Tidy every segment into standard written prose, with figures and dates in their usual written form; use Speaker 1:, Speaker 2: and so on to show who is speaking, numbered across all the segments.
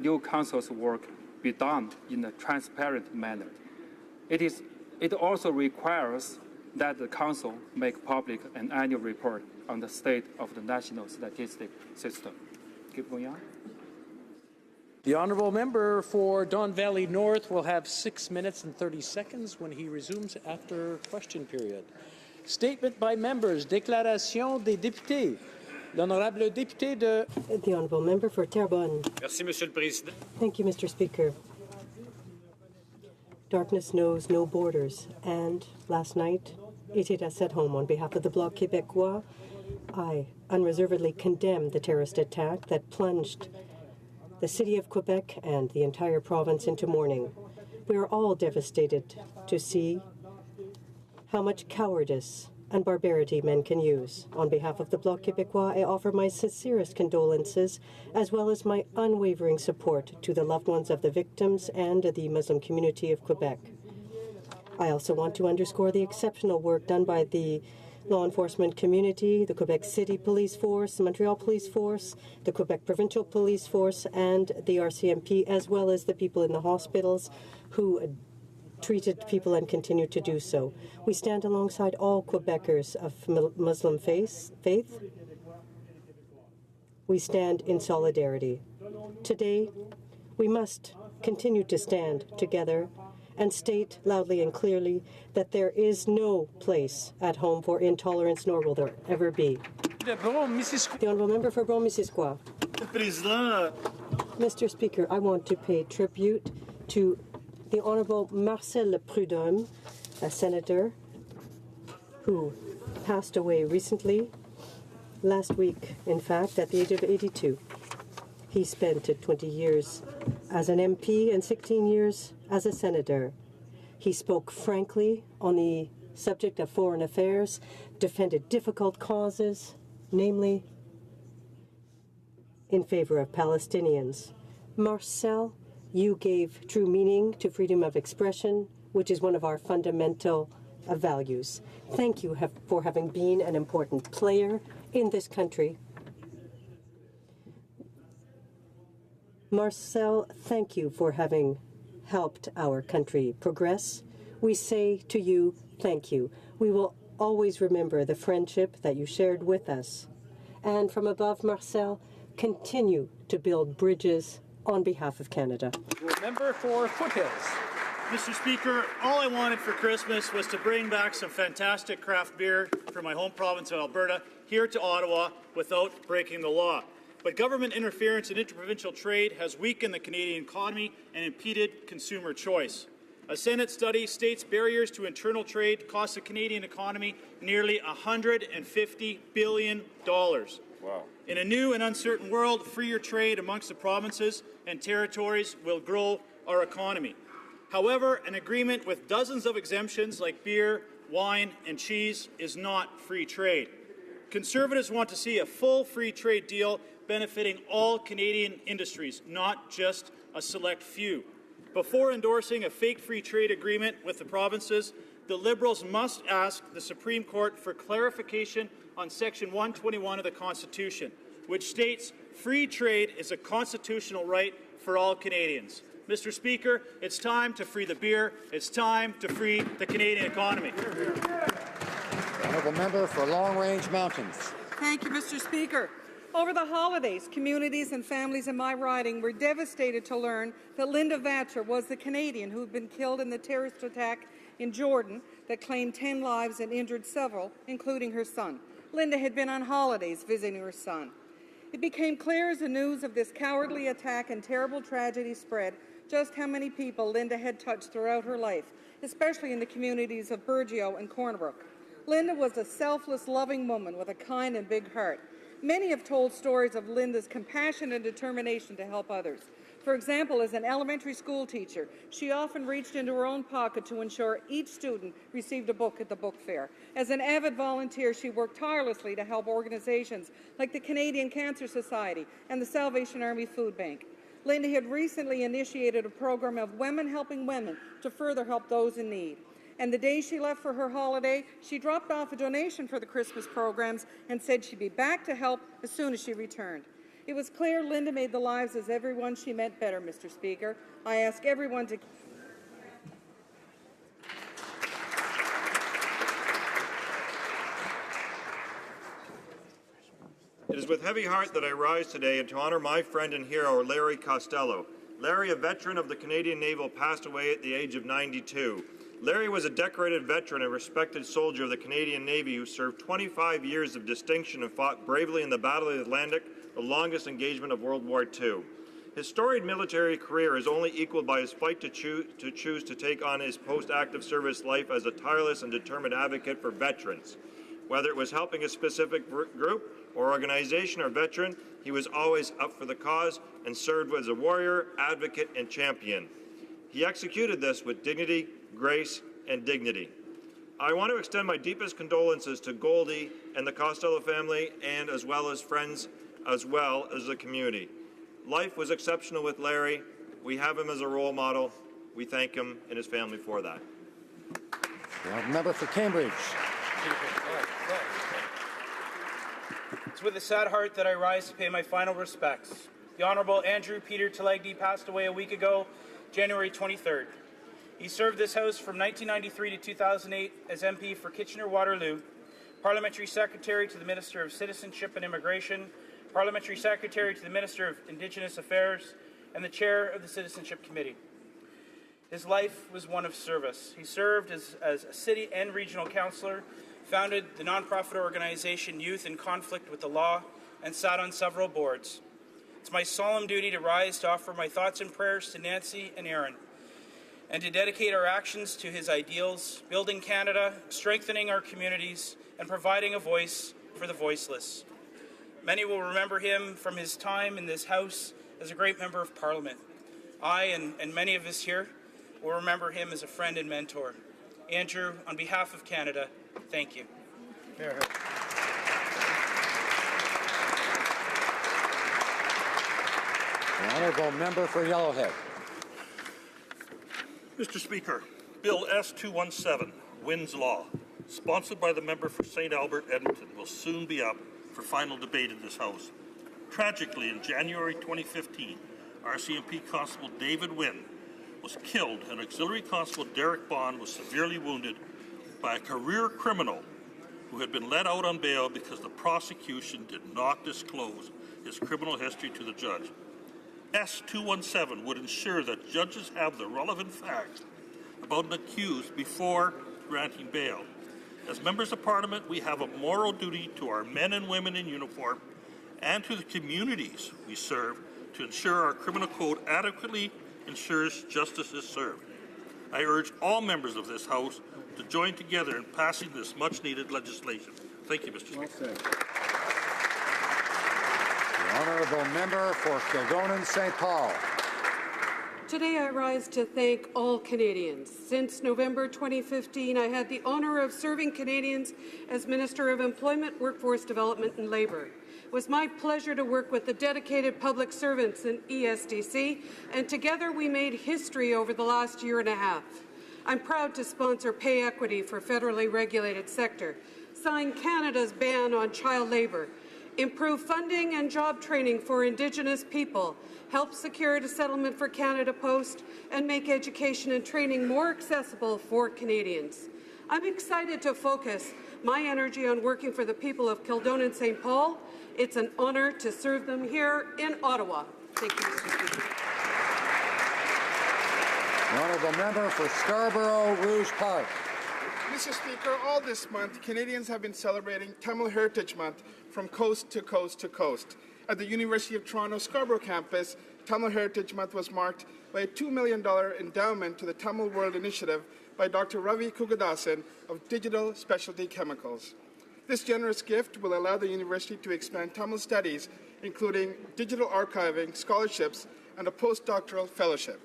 Speaker 1: new council's work be done in a transparent manner. It also requires that the council make public an annual report on the state of the national statistic system. Keep going on.
Speaker 2: The honourable member for Don Valley North will have 6 minutes and 30 seconds when he resumes after question period. Statement by members. Déclaration des députés. L'honorable député de...
Speaker 3: The honourable member for Terrebonne.
Speaker 4: Merci, Monsieur le Président.
Speaker 3: Thank you, Mr. Speaker. Darkness knows no borders, and last night it hit us at home. On behalf of the Bloc Québécois, I unreservedly condemn the terrorist attack that plunged the city of Quebec and the entire province into mourning. We are all devastated to see how much cowardice and barbarity men can use. On behalf of the Bloc Québécois, I offer my sincerest condolences as well as my unwavering support to the loved ones of the victims and the Muslim community of Quebec. I also want to underscore the exceptional work done by the law enforcement community, the Quebec City Police Force, the Montreal Police Force, the Quebec Provincial Police Force, and the RCMP, as well as the people in the hospitals who treated people and continue to do so. We stand alongside all Quebecers of Muslim faith. We stand in solidarity. Today, we must continue to stand together and state loudly and clearly that there is no place at home for intolerance, nor will there ever be. The honourable member for Brome-Missisquoi. Mr. Speaker, I want to pay tribute to the Honourable Marcel Prudhomme, a senator who passed away recently, last week, in fact, at the age of 82. He spent 20 years as an MP and 16 years as a senator. He spoke frankly on the subject of foreign affairs, defended difficult causes, namely in favor of Palestinians. Marcel, you gave true meaning to freedom of expression, which is one of our fundamental values. Thank you for having been an important player in this country. Marcel, thank you for having helped our country progress. We say to you, thank you. We will always remember the friendship that you shared with us. And from above, Marcel, continue to build bridges on behalf of Canada.
Speaker 2: Member for Foothills.
Speaker 4: Mr. Speaker, all I wanted for Christmas was to bring back some fantastic craft beer from my home province of Alberta here to Ottawa without breaking the law. But government interference in interprovincial trade has weakened the Canadian economy and impeded consumer choice. A Senate study states barriers to internal trade cost the Canadian economy nearly $150 billion. Wow. In a new and uncertain world, freer trade amongst the provinces and territories will grow our economy. However, an agreement with dozens of exemptions like beer, wine, and cheese is not free trade. Conservatives want to see a full free trade deal benefiting all Canadian industries, not just a select few. Before endorsing a fake free trade agreement with the provinces, the Liberals must ask the Supreme Court for clarification on Section 121 of the Constitution, which states free trade is a constitutional right for all Canadians. Mr. Speaker, it's time to free the beer. It's time to free the Canadian economy.
Speaker 5: Honourable member for Long Range Mountains.
Speaker 6: Thank you, Mr. Speaker. Over the holidays, communities and families in my riding were devastated to learn that Linda Vatcher was the Canadian who had been killed in the terrorist attack in Jordan that claimed 10 lives and injured several, including her son. Linda had been on holidays visiting her son. It became clear as the news of this cowardly attack and terrible tragedy spread just how many people Linda had touched throughout her life, especially in the communities of Burgeo and Cornbrook. Linda was a selfless, loving woman with a kind and big heart. Many have told stories of Linda's compassion and determination to help others. For example, as an elementary school teacher, she often reached into her own pocket to ensure each student received a book at the book fair. As an avid volunteer, she worked tirelessly to help organizations like the Canadian Cancer Society and the Salvation Army Food Bank. Linda had recently initiated a program of Women Helping Women to further help those in need. And the day she left for her holiday, she dropped off a donation for the Christmas programs and said she'd be back to help as soon as she returned. It was clear Linda made the lives of everyone she met better, Mr. Speaker. I ask everyone to...
Speaker 7: It is with heavy heart that I rise today and to honour my friend and hero, Larry Costello. Larry, a veteran of the Canadian Naval, passed away at the age of 92. Larry was a decorated veteran and respected soldier of the Canadian Navy who served 25 years of distinction and fought bravely in the Battle of the Atlantic, the longest engagement of World War II. His storied military career is only equaled by his fight to choose to take on his post-active service life as a tireless and determined advocate for veterans. Whether it was helping a specific group or organization or veteran, he was always up for the cause and served as a warrior, advocate, and champion. He executed this with dignity, grace, and dignity. I want to extend my deepest condolences to Goldie and the Costello family, and as well as friends, as well as the community. Life was exceptional with Larry. We have him as a role model. We thank him and his family for that.
Speaker 5: Member for Cambridge.
Speaker 8: It's with a sad heart that I rise to pay my final respects. The Honourable Andrew Peter Talegny passed away a week ago, January 23rd. He served this House from 1993 to 2008 as MP for Kitchener-Waterloo, Parliamentary Secretary to the Minister of Citizenship and Immigration, Parliamentary Secretary to the Minister of Indigenous Affairs, and the Chair of the Citizenship Committee. His life was one of service. He served as a city and regional councillor, founded the nonprofit organization Youth in Conflict with the Law, and sat on several boards. It's my solemn duty to rise to offer my thoughts and prayers to Nancy and Aaron, and to dedicate our actions to his ideals, building Canada, strengthening our communities, and providing a voice for the voiceless. Many will remember him from his time in this House as a great member of Parliament. I and many of us here will remember him as a friend and mentor. Andrew, on behalf of Canada, thank you.
Speaker 5: The honourable member for Yellowhead.
Speaker 9: Mr. Speaker, Bill S-217, Wynn's Law, sponsored by the member for St. Albert, Edmonton, will soon be up for final debate in this House. Tragically, in January 2015, RCMP Constable David Wynn was killed and Auxiliary Constable Derek Bond was severely wounded by a career criminal who had been let out on bail because the prosecution did not disclose his criminal history to the judge. S-217 would ensure that judges have the relevant facts about an accused before granting bail. As members of Parliament, we have a moral duty to our men and women in uniform and to the communities we serve to ensure our criminal code adequately ensures justice is served. I urge all members of this House to join together in passing this much-needed legislation. Thank you, Mr. Speaker.
Speaker 5: The honourable member for Kildonan St. Paul.
Speaker 10: Today I rise to thank all Canadians. Since November 2015, I had the honour of serving Canadians as Minister of Employment, Workforce Development and Labour. It was my pleasure to work with the dedicated public servants in ESDC, and together we made history over the last year and a half. I'm proud to sponsor pay equity for federally regulated sector, sign Canada's ban on child labour, improve funding and job training for Indigenous people, help secure a settlement for Canada Post, and make education and training more accessible for Canadians. I'm excited to focus my energy on working for the people of Kildonan St. Paul. It's an honour to serve them here in Ottawa. Thank you, Mr. Speaker.
Speaker 5: The honourable member for Scarborough Rouge Park.
Speaker 11: Mr. Speaker, all this month, Canadians have been celebrating Tamil Heritage Month from coast to coast to coast. At the University of Toronto Scarborough campus, Tamil Heritage Month was marked by a $2 million endowment to the Tamil World Initiative by Dr. Ravi Kugadasan of Digital Specialty Chemicals. This generous gift will allow the university to expand Tamil studies, including digital archiving, scholarships, and a postdoctoral fellowship.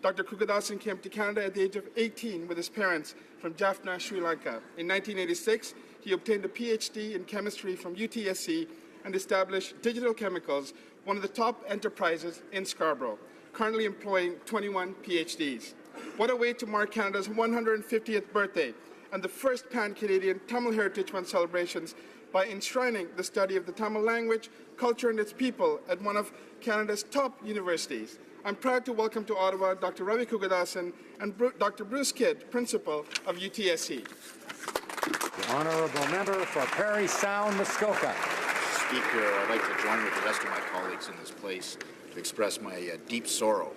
Speaker 11: Dr. Kugadasan came to Canada at the age of 18 with his parents from Jaffna, Sri Lanka. In 1986, he obtained a PhD in chemistry from UTSC and established Digital Chemicals, one of the top enterprises in Scarborough, currently employing 21 PhDs. What a way to mark Canada's 150th birthday and the first pan-Canadian Tamil Heritage Month celebrations by enshrining the study of the Tamil language, culture, and its people at one of Canada's top universities. I'm proud to welcome to Ottawa Dr. Ravi Kugadasan and Dr. Bruce Kidd, Principal of UTSC.
Speaker 5: The honourable member for Parry Sound, Muskoka.
Speaker 12: Speaker, I'd like to join with the rest of my colleagues in this place to express my deep sorrow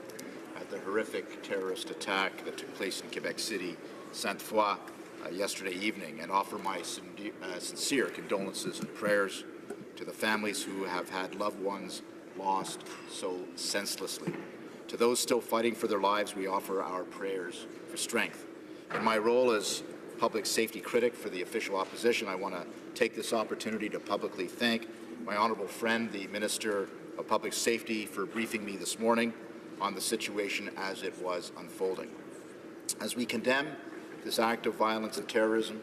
Speaker 12: at the horrific terrorist attack that took place in Quebec City, Sainte-Foy, yesterday evening, and offer my sincere condolences and prayers to the families who have had loved ones lost so senselessly. To those still fighting for their lives, we offer our prayers for strength. In my role as public safety critic for the official opposition, I want to take this opportunity to publicly thank my honourable friend, the Minister of Public Safety, for briefing me this morning on the situation as it was unfolding. As we condemn this act of violence and terrorism,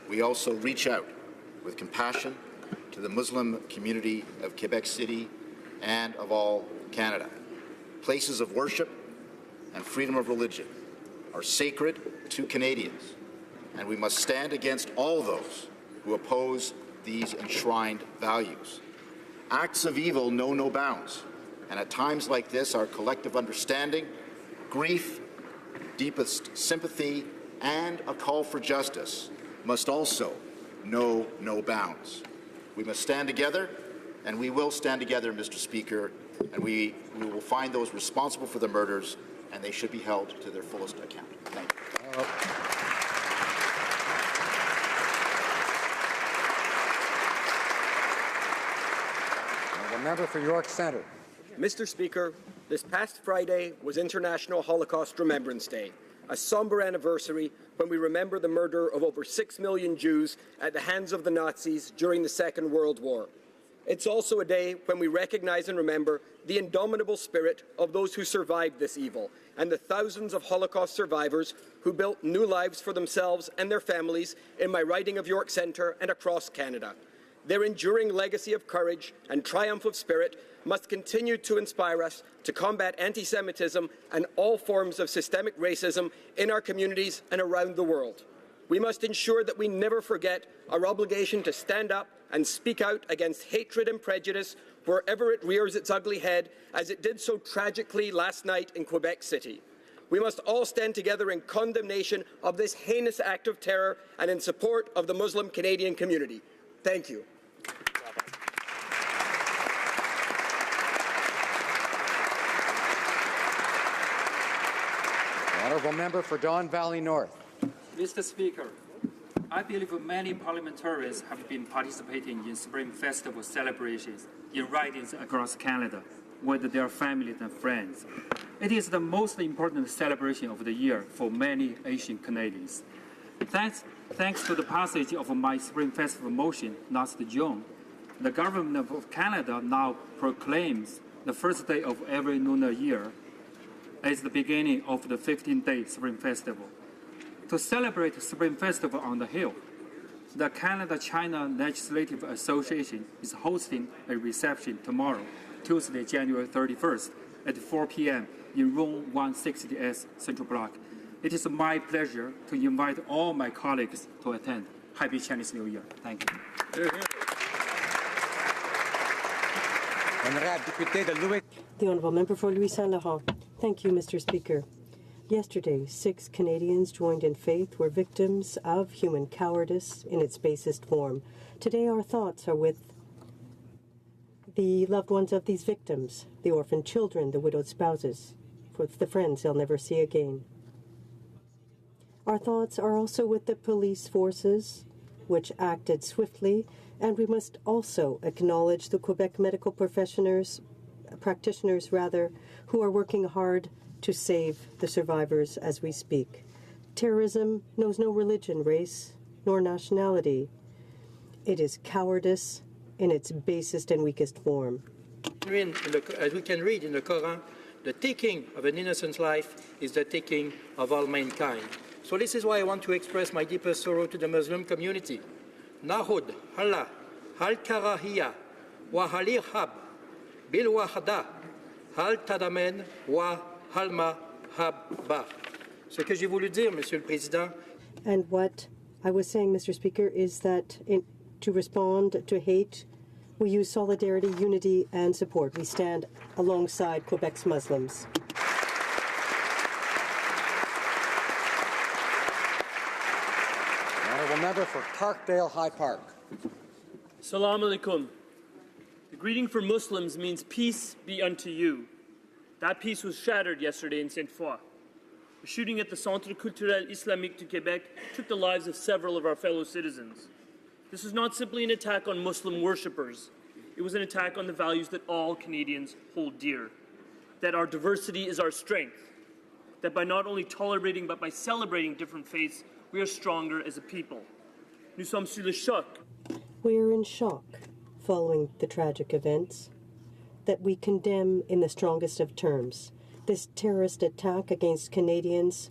Speaker 12: we also reach out with compassion to the Muslim community of Quebec City and of all Canada. Places of worship and freedom of religion are sacred to Canadians, and we must stand against all those who oppose these enshrined values. Acts of evil know no bounds, and at times like this, our collective understanding, grief, deepest sympathy, and a call for justice must also know no bounds. We must stand together, and we will stand together, Mr. Speaker, and we will find those responsible for the murders, and they should be held to their fullest account. Thank you.
Speaker 5: The member for York Centre.
Speaker 13: Mr. Speaker, this past Friday was International Holocaust Remembrance Day, a somber anniversary when we remember the murder of over 6 million Jews at the hands of the Nazis during the Second World War. It's also a day when we recognize and remember the indomitable spirit of those who survived this evil and the thousands of Holocaust survivors who built new lives for themselves and their families in my riding of York Centre and across Canada. Their enduring legacy of courage and triumph of spirit must continue to inspire us to combat anti-Semitism and all forms of systemic racism in our communities and around the world. We must ensure that we never forget our obligation to stand up and speak out against hatred and prejudice wherever it rears its ugly head, as it did so tragically last night in Quebec City. We must all stand together in condemnation of this heinous act of terror and in support of the Muslim Canadian community. Thank you.
Speaker 5: Honourable member for Don Valley North.
Speaker 1: Mr. Speaker, I believe many parliamentarians have been participating in Spring Festival celebrations in ridings across Canada with their families and friends. It is the most important celebration of the year for many Asian Canadians. Thanks to the passage of my Spring Festival motion last June, the Government of Canada now proclaims the first day of every lunar year as the beginning of the 15-day Spring Festival. To celebrate Spring Festival on the Hill, the Canada-China Legislative Association is hosting a reception tomorrow, Tuesday, January 31st, at 4 p.m. in room 160S Central Block. It is my pleasure to invite all my colleagues to attend. Happy Chinese New Year. Thank you.
Speaker 3: The Honourable Member for Louis Saint-Laurent. Thank you, Mr. Speaker. Yesterday, 6 Canadians joined in faith were victims of human cowardice in its basest form. Today, our thoughts are with the loved ones of these victims, the orphaned children, the widowed spouses, for the friends they'll never see again. Our thoughts are also with the police forces, which acted swiftly, and we must also acknowledge the Quebec medical practitioners, who are working hard to save the survivors as we speak. Terrorism knows no religion, race, nor nationality. It is cowardice in its basest and weakest form.
Speaker 2: As we can read in the Quran, the taking of an innocent life is the taking of all mankind. So this is why I want to express my deepest sorrow to the Muslim community. Nahud, Allah, hal karahiyya, wa halir hab, bil wahda, hal tadamen, wa halma habba. Ce que j'ai voulu dire, Monsieur le Président.
Speaker 3: And what I was saying, Mr. Speaker, is that to respond to hate We use solidarity, unity, and support. We stand alongside Quebec's Muslims.
Speaker 5: The honourable member for Parkdale High Park.
Speaker 14: Salam alaikum. The greeting for Muslims means peace be unto you. That peace was shattered yesterday in Sainte-Foy. The shooting at the Centre Culturel Islamique du Québec took the lives of several of our fellow citizens. This was not simply an attack on Muslim worshippers. It was an attack on the values that all Canadians hold dear. That our diversity is our strength. That by not only tolerating but by celebrating different faiths, we are stronger as a people. Nous sommes sur le choc.
Speaker 3: We are in shock following the tragic events that we condemn in the strongest of terms. This terrorist attack against Canadians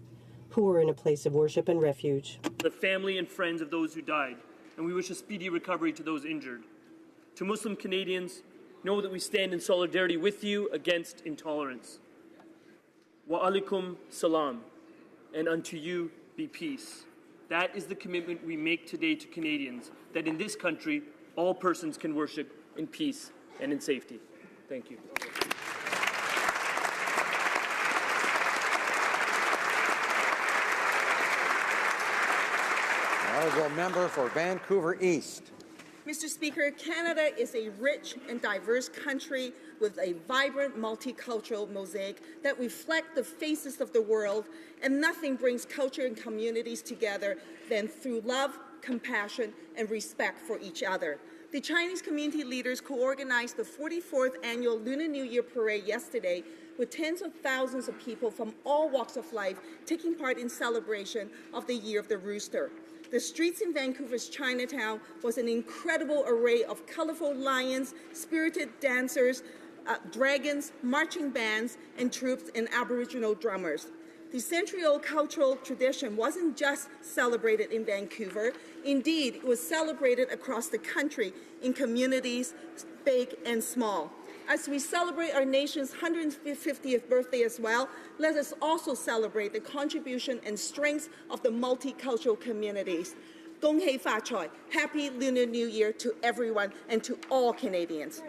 Speaker 3: who were in a place of worship and refuge.
Speaker 14: The family and friends of those who died, and we wish a speedy recovery to those injured. To Muslim Canadians, know that we stand in solidarity with you against intolerance. Wa alaikum salam, and unto you be peace. That is the commitment we make today to Canadians, that in this country, all persons can worship in peace and in safety. Thank you.
Speaker 5: Honourable member for Vancouver East.
Speaker 15: Mr. Speaker, Canada is a rich and diverse country with a vibrant multicultural mosaic that reflects the faces of the world, and nothing brings culture and communities together than through love, compassion, and respect for each other. The Chinese community leaders co-organized the 44th annual Lunar New Year parade yesterday with tens of thousands of people from all walks of life taking part in celebration of the Year of the Rooster. The streets in Vancouver's Chinatown was an incredible array of colorful lions, spirited dancers, dragons, marching bands, and troops and Aboriginal drummers. The century-old cultural tradition wasn't just celebrated in Vancouver. Indeed, it was celebrated across the country in communities big and small. As we celebrate our nation's 150th birthday as well, let us also celebrate the contribution and strengths of the multicultural communities. Gong hei fa choi. Happy Lunar New Year to everyone and to all Canadians.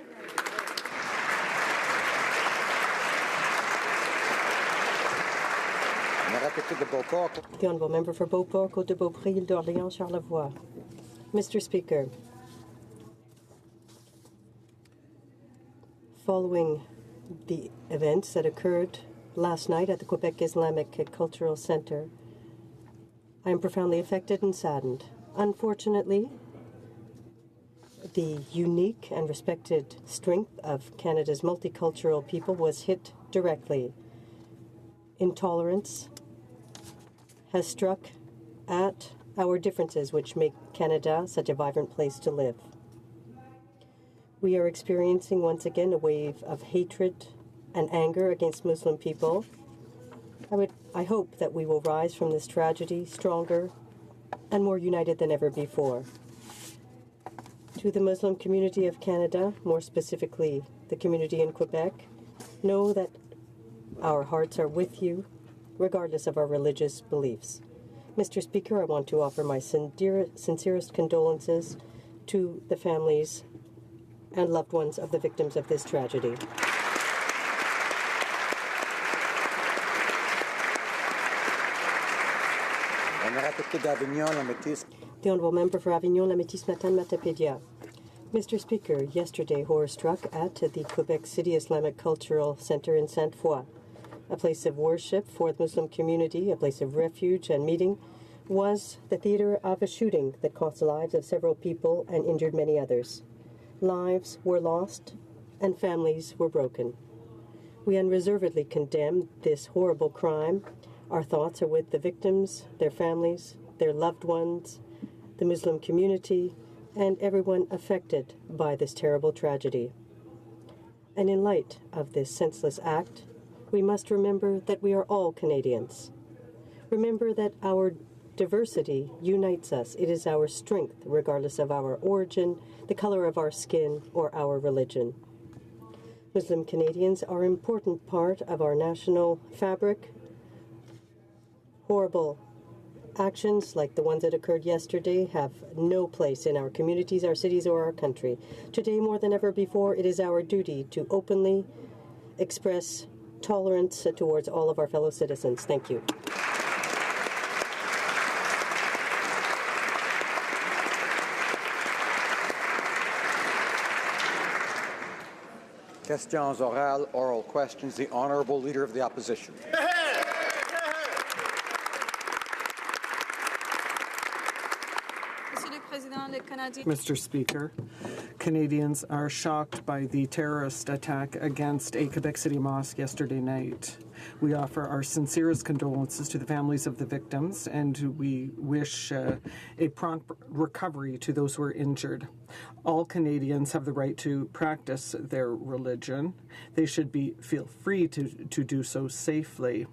Speaker 3: The Honourable Member for Beauport, Côte de Beaupré, Île d'Orléans, Charlevoix. Mr. Speaker, following the events that occurred last night at the Quebec Islamic Cultural Centre, I am profoundly affected and saddened. Unfortunately, the unique and respected strength of Canada's multicultural people was hit directly. Intolerance has struck at our differences, which make Canada such a vibrant place to live. We are experiencing once again a wave of hatred and anger against Muslim people. I hope that we will rise from this tragedy stronger and more united than ever before. To the Muslim community of Canada, more specifically the community in Quebec, know that our hearts are with you, regardless of our religious beliefs. Mr. Speaker, I want to offer my sincerest condolences to the families and loved ones of the victims of this tragedy. The Honourable Member for Avignon, La Métis Matane, Matapédia. Mr. Speaker, yesterday horror struck at the Quebec City Islamic Cultural Centre in Sainte-Foy. A place of worship for the Muslim community, a place of refuge and meeting, was the theatre of a shooting that cost the lives of several people and injured many others. Lives were lost and families were broken. We unreservedly condemn this horrible crime. Our thoughts are with the victims, their families, their loved ones, the Muslim community, and everyone affected by this terrible tragedy. And in light of this senseless act, we must remember that we are all Canadians. Remember that our diversity unites us. It is our strength, regardless of our origin, the color of our skin, or our religion. Muslim Canadians are an important part of our national fabric. Horrible Actions like the ones that occurred yesterday have no place in our communities, our cities, or our country. Today, more than ever before, it is our duty to openly express tolerance towards all of our fellow citizens. Thank you.
Speaker 5: Questions orales, oral questions. The Honourable Leader of the Opposition.
Speaker 16: Mr. Speaker, Canadians are shocked by the terrorist attack against a Quebec City mosque yesterday night. We offer our sincerest condolences to the families of the victims, and we wish a prompt recovery to those who are injured. All Canadians have the right to practice their religion. They should feel free to do so safely.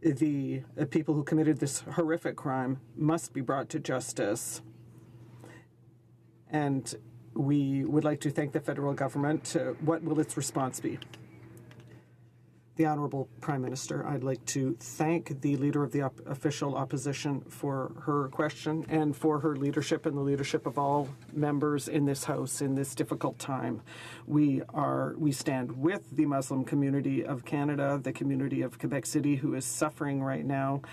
Speaker 16: The people who committed this horrific crime must be brought to justice. And we would like to thank the federal government. What will its response be? The Honourable Prime Minister, I'd like to thank the Leader of the official opposition for her question and for her leadership and the leadership of all members in this House in this difficult time. We stand with the Muslim community of Canada, the community of Quebec City, who is suffering right now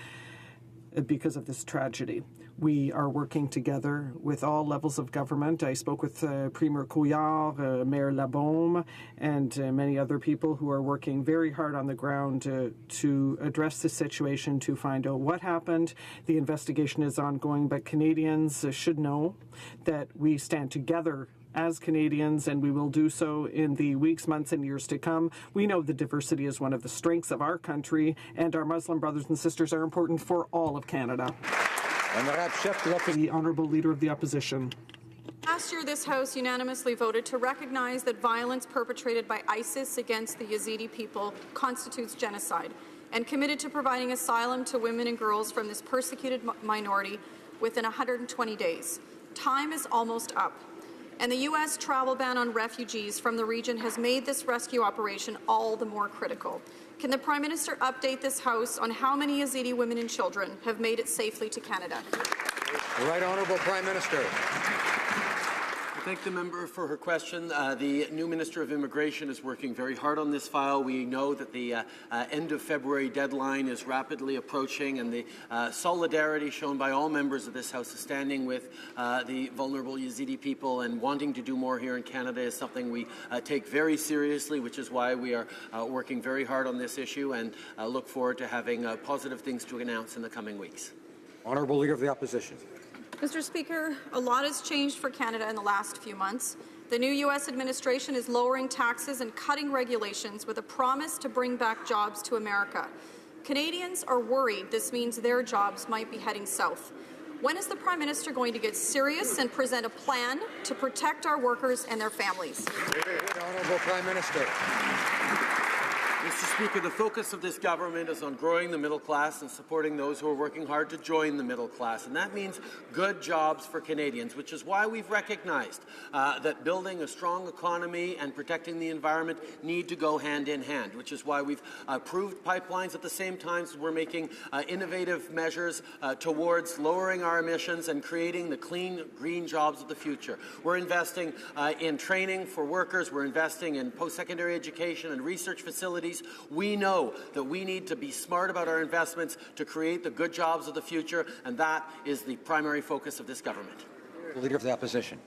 Speaker 16: because of this tragedy. We are working together with all levels of government. I spoke with Premier Couillard, Mayor Labaume, and many other people who are working very hard on the ground to address the situation, to find out what happened. The investigation is ongoing, but Canadians should know that we stand together as Canadians, and we will do so in the weeks, months, and years to come. We know the diversity is one of the strengths of our country, and our Muslim brothers and sisters are important for all of Canada. The Honourable Leader of the Opposition.
Speaker 17: Last year, this House unanimously voted to recognize that violence perpetrated by ISIS against the Yazidi people constitutes genocide, and committed to providing asylum to women and girls from this persecuted minority within 120 days. Time is almost up, and the U.S. travel ban on refugees from the region has made this rescue operation all the more critical. Can the Prime Minister update this House on how many Yazidi women and children have made it safely to Canada?
Speaker 5: The Right Honourable Prime Minister.
Speaker 18: I thank the member for her question. The new Minister of Immigration is working very hard on this file. We know that the end of February deadline is rapidly approaching, and the solidarity shown by all members of this House is standing with the vulnerable Yazidi people and wanting to do more here in Canada is something we take very seriously, which is why we are working very hard on this issue and look forward to having positive things to announce in the coming weeks.
Speaker 5: Honourable Leader of the Opposition.
Speaker 17: Mr. Speaker, a lot has changed for Canada in the last few months. The new U.S. administration is lowering taxes and cutting regulations with a promise to bring back jobs to America. Canadians are worried this means their jobs might be heading south. When is the Prime Minister going to get serious and present a plan to protect our workers and their families?
Speaker 5: The Honourable Prime Minister.
Speaker 18: Mr. Speaker, the focus of this government is on growing the middle class and supporting those who are working hard to join the middle class. And that means good jobs for Canadians, which is why we've recognized that building a strong economy and protecting the environment need to go hand in hand, which is why we've approved pipelines at the same time as we're making innovative measures towards lowering our emissions and creating the clean, green jobs of the future. We're investing in training for workers. We're investing in post-secondary education and research facilities. We know that we need to be smart about our investments to create the good jobs of the future, and that is the primary focus of this government.
Speaker 5: Leader of the Opposition.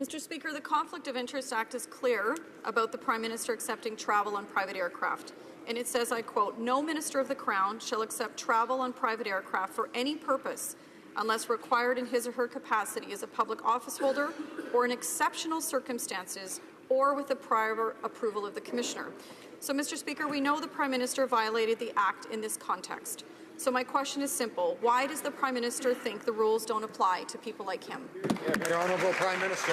Speaker 17: Mr. Speaker, the Conflict of Interest Act is clear about the Prime Minister accepting travel on private aircraft. And it says, I quote, "No Minister of the Crown shall accept travel on private aircraft for any purpose unless required in his or her capacity as a public office holder or in exceptional circumstances or with the prior approval of the Commissioner." So, Mr. Speaker, we know the Prime Minister violated the Act in this context. So my question is simple. Why does the Prime Minister think the rules don't apply to people like him?
Speaker 5: The Honourable Prime Minister.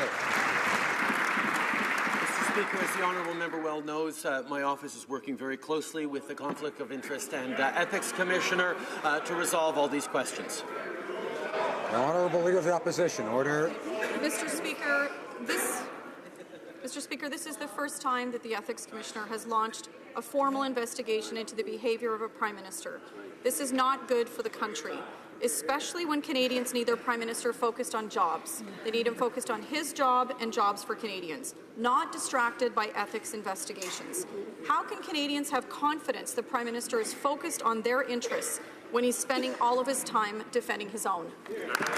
Speaker 18: Mr. Speaker, as the honourable member well knows, my office is working very closely with the Conflict of Interest and Ethics Commissioner to resolve all these questions.
Speaker 5: The Honourable Leader of the Opposition. Order.
Speaker 17: Mr. Speaker, Mr. Speaker, this is the first time that the Ethics Commissioner has launched a formal investigation into the behaviour of a Prime Minister. This is not good for the country, especially when Canadians need their Prime Minister focused on jobs. They need him focused on his job and jobs for Canadians, not distracted by ethics investigations. How can Canadians have confidence the Prime Minister is focused on their interests when he's spending all of his time defending his own?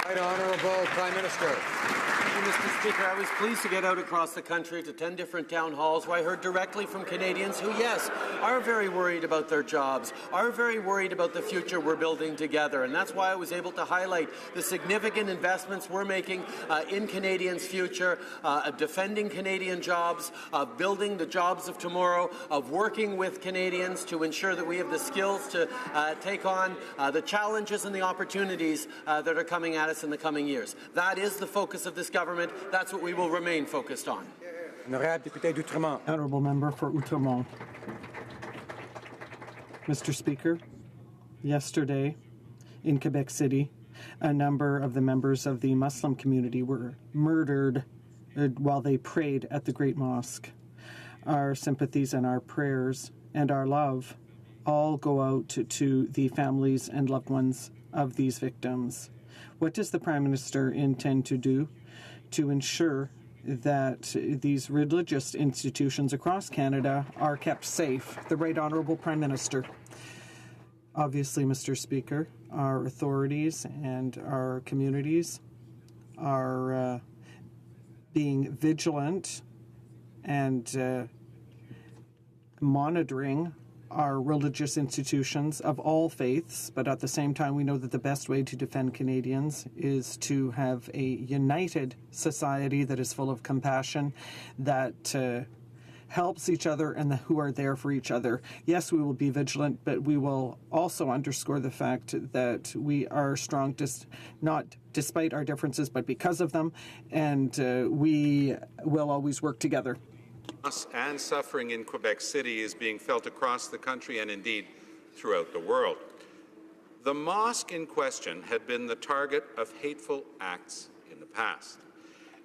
Speaker 5: Right Honourable Prime Minister.
Speaker 18: Thank you, Mr. Speaker. I was pleased to get out across the country to 10 different town halls where I heard directly from Canadians who, yes, are very worried about their jobs, are very worried about the future we're building together. And that's why I was able to highlight the significant investments we're making in Canadians' future, of defending Canadian jobs, of building the jobs of tomorrow, of working with Canadians to ensure that we have the skills to take on the challenges and the opportunities that are coming at us in the coming years. That is the focus of this government. That's what we will remain focused on.
Speaker 16: Honourable Member for Outremont. Mr. Speaker, yesterday in Quebec City, a number of the members of the Muslim community were murdered while they prayed at the Great Mosque. Our sympathies and our prayers and our love all go out to the families and loved ones of these victims. What does the Prime Minister intend to do to ensure that these religious institutions across Canada are kept safe? The Right Honourable Prime Minister. Obviously, Mr. Speaker, our authorities and our communities are being vigilant and monitoring our religious institutions of all faiths, but at the same time we know that the best way to defend Canadians is to have a united society that is full of compassion, that helps each other and who are there for each other. Yes, we will be vigilant, but we will also underscore the fact that we are strong, not despite our differences, but because of them, and we will always work together.
Speaker 19: And suffering in Quebec City is being felt across the country and indeed throughout the world. The mosque in question had been the target of hateful acts in the past,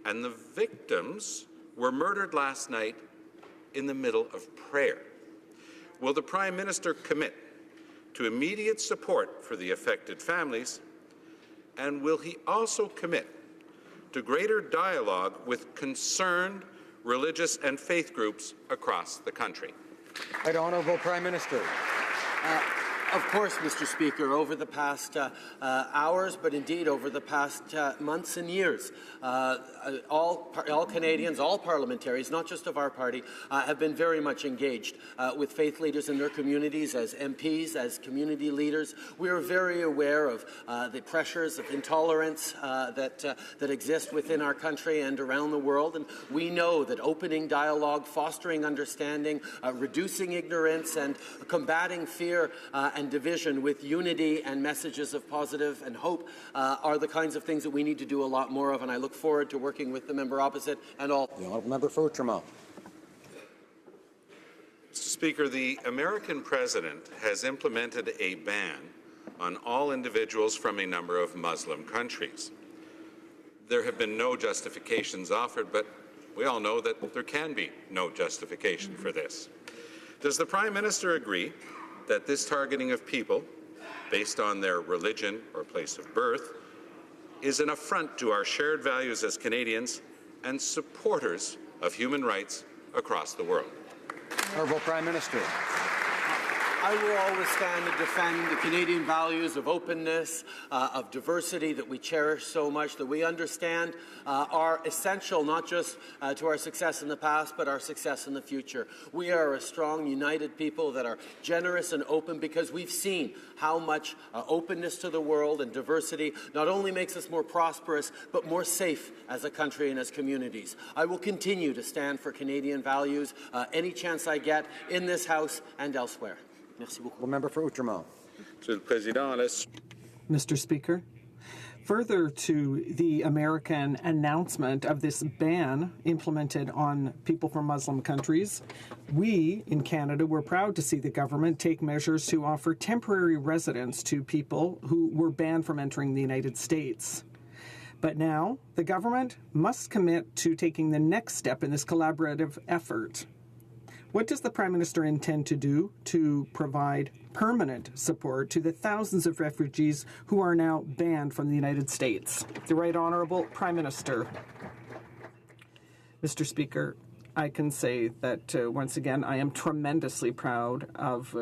Speaker 19: and the victims were murdered last night in the middle of prayer. Will the Prime Minister commit to immediate support for the affected families, and will he also commit to greater dialogue with concerned religious and faith groups across the country?
Speaker 5: Right Honourable Prime Minister.
Speaker 18: Of course, Mr. Speaker, over the past hours, but indeed over the past months and years, all Canadians, all parliamentarians, not just of our party, have been very much engaged with faith leaders in their communities as MPs, as community leaders. We are very aware of the pressures of intolerance that exist within our country and around the world, and we know that opening dialogue, fostering understanding, reducing ignorance, and combating fear and division with unity and messages of positive and hope are the kinds of things that we need to do a lot more of, and I look forward to working with the member opposite and all.
Speaker 5: The Honourable Member for Outremont.
Speaker 19: Mr. Speaker, the American president has implemented a ban on all individuals from a number of Muslim countries. There have been no justifications offered, but we all know that there can be no justification for this. Does the Prime Minister agree that this targeting of people based on their religion or place of birth is an affront to our shared values as Canadians and supporters of human rights across the world?
Speaker 5: Honourable Prime Minister.
Speaker 18: I will always stand and defend the Canadian values of openness, of diversity that we cherish so much, that we understand are essential not just to our success in the past, but our success in the future. We are a strong, united people that are generous and open because we've seen how much openness to the world and diversity not only makes us more prosperous, but more safe as a country and as communities. I will continue to stand for Canadian values any chance I get in this House and elsewhere. Merci beaucoup.
Speaker 5: Member for Outremont.
Speaker 16: Mr. Speaker, further to the American announcement of this ban implemented on people from Muslim countries, we in Canada were proud to see the government take measures to offer temporary residence to people who were banned from entering the United States. But now, the government must commit to taking the next step in this collaborative effort. What does the Prime Minister intend to do to provide permanent support to the thousands of refugees who are now banned from the United States? The Right Honourable Prime Minister. Mr. Speaker, I can say that once again, I am tremendously proud of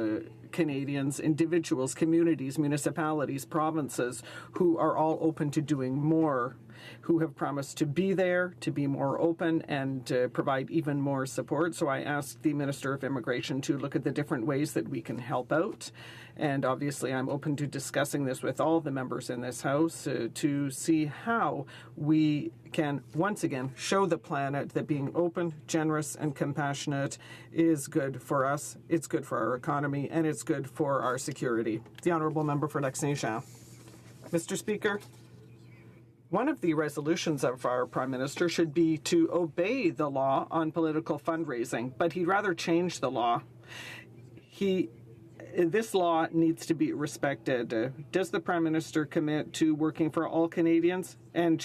Speaker 16: Canadians, individuals, communities, municipalities, provinces who are all open to doing more, who have promised to be there, to be more open, and provide even more support. So I asked the Minister of Immigration to look at the different ways that we can help out. And obviously, I'm open to discussing this with all the members in this House to see how we can once again show the planet that being open, generous, and compassionate is good for us, it's good for our economy, and it's good for our security. The Honourable Member for Lac-Saint-Jean. Mr. Speaker, one of the resolutions of our Prime Minister should be to obey the law on political fundraising, but he'd rather change the law. This law needs to be respected. Does the Prime Minister commit to working for all Canadians and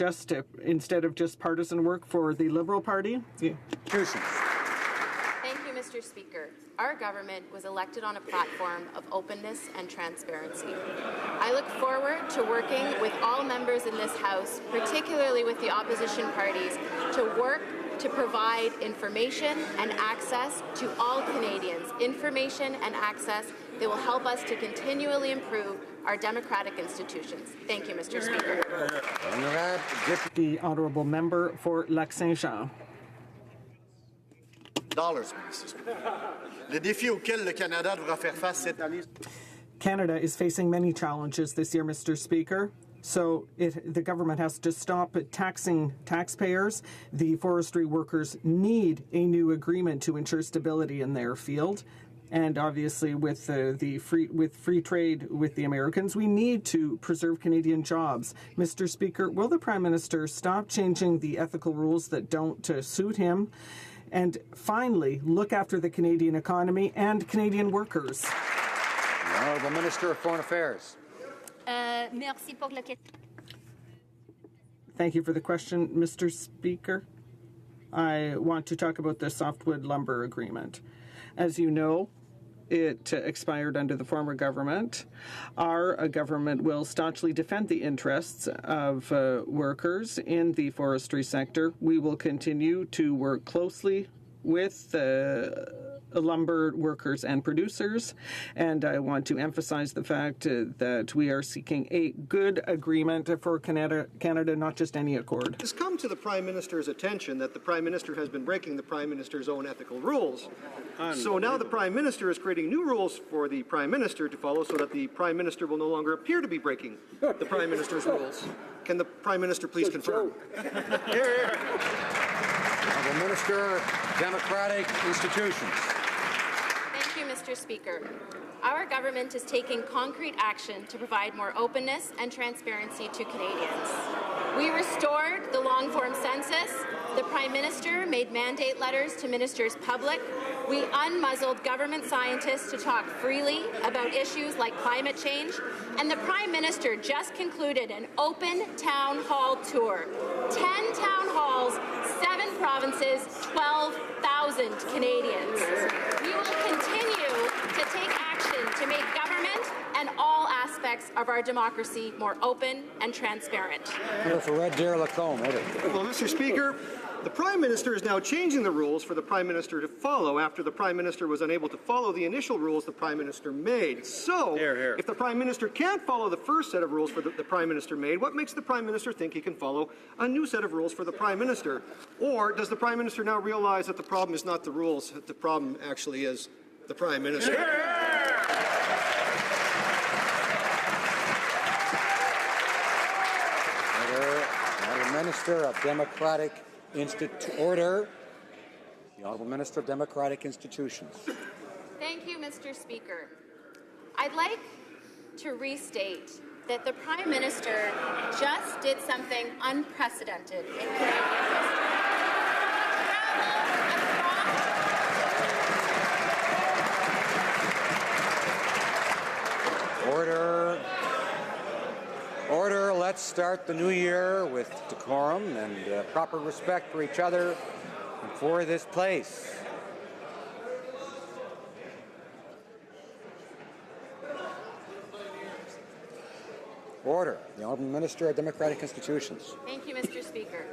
Speaker 16: instead of just partisan work for the Liberal Party?
Speaker 17: Thank you, Mr. Speaker. Our government was elected on a platform of openness and transparency. I look forward to working with all members in this House, particularly with the opposition parties, to work to provide information and access to all Canadians, information and access that will help us to continually improve our democratic institutions. Thank you, Mr. Speaker.
Speaker 16: The Honourable Member for Lac-Saint-Jean.
Speaker 20: Les défis auxquels le Canada devra faire face cette année.
Speaker 16: Canada is facing many challenges this year, Mr. Speaker. So the government has to stop taxing taxpayers. The forestry workers need a new agreement to ensure stability in their field. And obviously with free trade with the Americans, we need to preserve Canadian jobs. Mr. Speaker, will the Prime Minister stop changing the ethical rules that don't suit him? And finally, look after the Canadian economy and Canadian workers.
Speaker 5: The Honourable Minister of Foreign Affairs.
Speaker 21: Merci pour la question.
Speaker 16: Thank you for the question, Mr. Speaker. I want to talk about the softwood lumber agreement. As you know, it expired under the former government. Our government will staunchly defend the interests of workers in the forestry sector. We will continue to work closely with lumber workers and producers, and I want to emphasize the fact that we are seeking a good agreement for Canada, not just any accord.
Speaker 22: It has come to the Prime Minister's attention that the Prime Minister has been breaking the Prime Minister's own ethical rules. So now the Prime Minister is creating new rules for the Prime Minister to follow so that the Prime Minister will no longer appear to be breaking the Prime Minister's rules. Can the Prime Minister please confirm?
Speaker 5: Honourable Minister, Democratic Institutions.
Speaker 17: Thank you, Mr. Speaker. Our government is taking concrete action to provide more openness and transparency to Canadians. We restored the long-form census. The Prime Minister made mandate letters to ministers public. We unmuzzled government scientists to talk freely about issues like climate change. And the Prime Minister just concluded an open town hall tour. 10 town halls, 7 provinces, 12,000 Canadians. We will continue to take action to make government and all aspects of our democracy more open and transparent.
Speaker 5: For Red Deer, Lacombe.
Speaker 22: Well, Mr. Speaker, the Prime Minister is now changing the rules for the Prime Minister to follow after the Prime Minister was unable to follow the initial rules the Prime Minister made. So, if the Prime Minister can't follow the first set of rules for the Prime Minister made, what makes the Prime Minister think he can follow a new set of rules for the Prime Minister? Or does the Prime Minister now realize that the problem is not the rules, that the problem actually is the Prime Minister?
Speaker 5: Honourable Minister of Democratic Order. The Honourable Minister of Democratic Institutions.
Speaker 17: Thank you, Mr. Speaker. I'd like to restate that the Prime Minister just did something unprecedented in Canadian history.
Speaker 5: Order. let's start the new year with decorum and proper respect for each other and for this place. Order. The Honourable Minister of Democratic Institutions.
Speaker 17: Thank you, Mr. Speaker.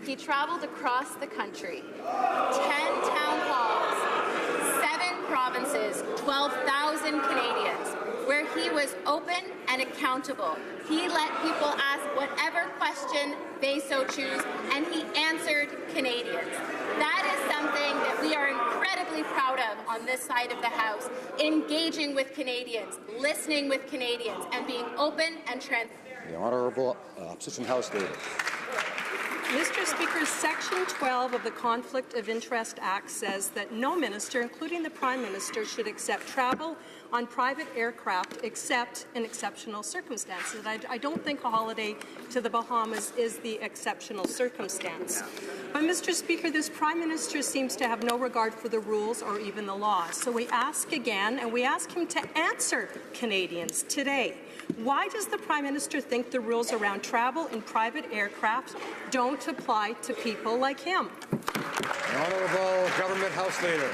Speaker 17: He traveled across the country, 10 town halls, 7 provinces, 12,000 Canadians, where he was open and accountable. He let people ask whatever question they so choose, and he answered Canadians. That is something that we are incredibly proud of on this side of the House, engaging with Canadians, listening with Canadians, and being open and transparent.
Speaker 5: The Honourable Opposition House Leader.
Speaker 4: Mr. Speaker, Section 12 of the Conflict of Interest Act says that no minister, including the Prime Minister, should accept travel on private aircraft except in exceptional circumstances. I don't think a holiday to the Bahamas is the exceptional circumstance. But, Mr. Speaker, this Prime Minister seems to have no regard for the rules or even the law. So we ask again, and we ask him to answer Canadians today. Why does the Prime Minister think the rules around travel in private aircraft don't apply to people like him?
Speaker 5: The Honourable Government House Leader.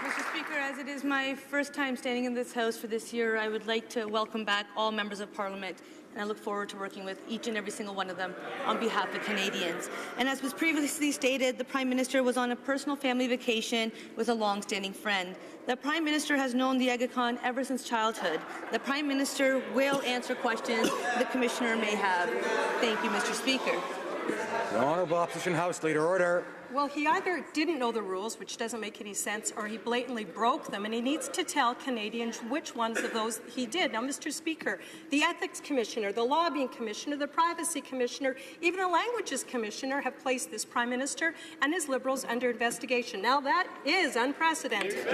Speaker 6: Mr. Speaker, as it is my first time standing in this House for this year, I would like to welcome back all members of Parliament, and I look forward to working with each and every single one of them on behalf of Canadians. And as was previously stated, the Prime Minister was on a personal family vacation with a long-standing friend. The Prime Minister has known the Aga Khan ever since childhood. The Prime Minister will answer questions the Commissioner may have. Thank you, Mr. Speaker.
Speaker 5: The Honourable Opposition House Leader. Order.
Speaker 4: Well, he either didn't know the rules, which doesn't make any sense, or he blatantly broke them, and he needs to tell Canadians which ones of those he did. Now, Mr. Speaker, the Ethics Commissioner, the Lobbying Commissioner, the Privacy Commissioner, even the Languages Commissioner have placed this Prime Minister and his Liberals under investigation. Now, that is unprecedented.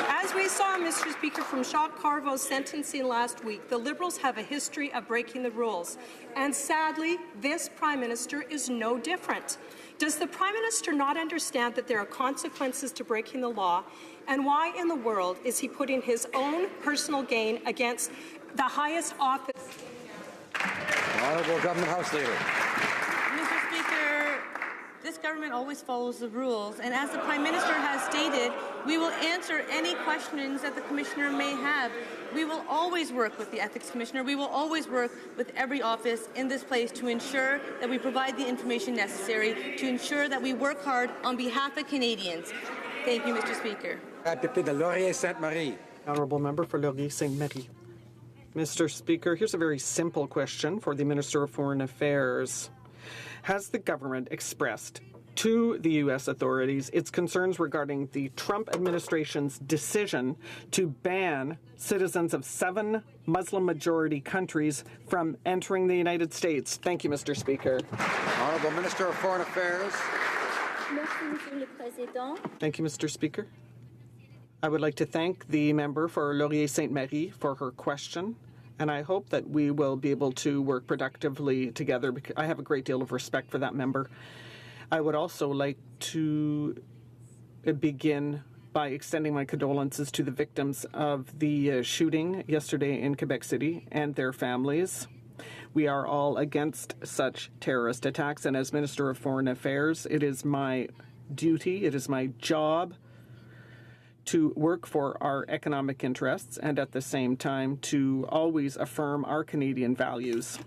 Speaker 4: As we saw, Mr. Speaker, from HoC Carvo's sentencing last week, the Liberals have a history of breaking the rules. And sadly, this Prime Minister is no different. Does the Prime Minister not understand that there are consequences to breaking the law? And why in the world is he putting his own personal gain against the highest office?
Speaker 5: Honourable Government House Leader.
Speaker 6: Mr. Speaker, this government always follows the rules, and as the Prime Minister has stated, we will answer any questions that the Commissioner may have. We will always work with the Ethics Commissioner. We will always work with every office in this place to ensure that we provide the information necessary, to ensure that we work hard on behalf of Canadians. Thank you, Mr. Speaker.
Speaker 5: Député de Laurier-Sainte-Marie.
Speaker 16: Honourable Member for Laurier-Sainte-Marie. Mr. Speaker, here's a very simple question for the Minister of Foreign Affairs. Has the government expressed to the U.S. authorities its concerns regarding the Trump administration's decision to ban citizens of 7 Muslim-majority countries from entering the United States? Thank you, Mr. Speaker.
Speaker 5: Honourable Minister of Foreign Affairs.
Speaker 16: Thank you, Mr. Speaker. I would like to thank the member for Laurier-Sainte-Marie for her question, and I hope that we will be able to work productively together, because I have a great deal of respect for that member. I would also like to begin by extending my condolences to the victims of the shooting yesterday in Quebec City and their families. We are all against such terrorist attacks, and as Minister of Foreign Affairs, it is my duty, it is my job to work for our economic interests and at the same time to always affirm our Canadian values.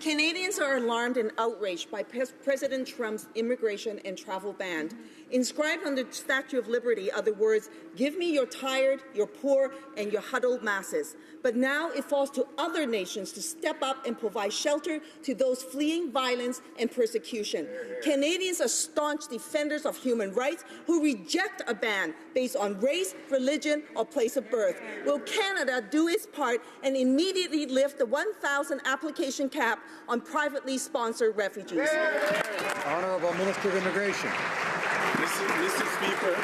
Speaker 15: Canadians are alarmed and outraged by President Trump's immigration and travel ban. Inscribed on the Statue of Liberty are the words, "Give me your tired, your poor, and your huddled masses." But now it falls to other nations to step up and provide shelter to those fleeing violence and persecution. Canadians are staunch defenders of human rights who reject a ban based on race, religion, or place of birth. Will Canada do its part and immediately lift the 1,000 application cap on privately sponsored refugees?
Speaker 5: Honourable Minister of Immigration.
Speaker 23: Mr. Speaker,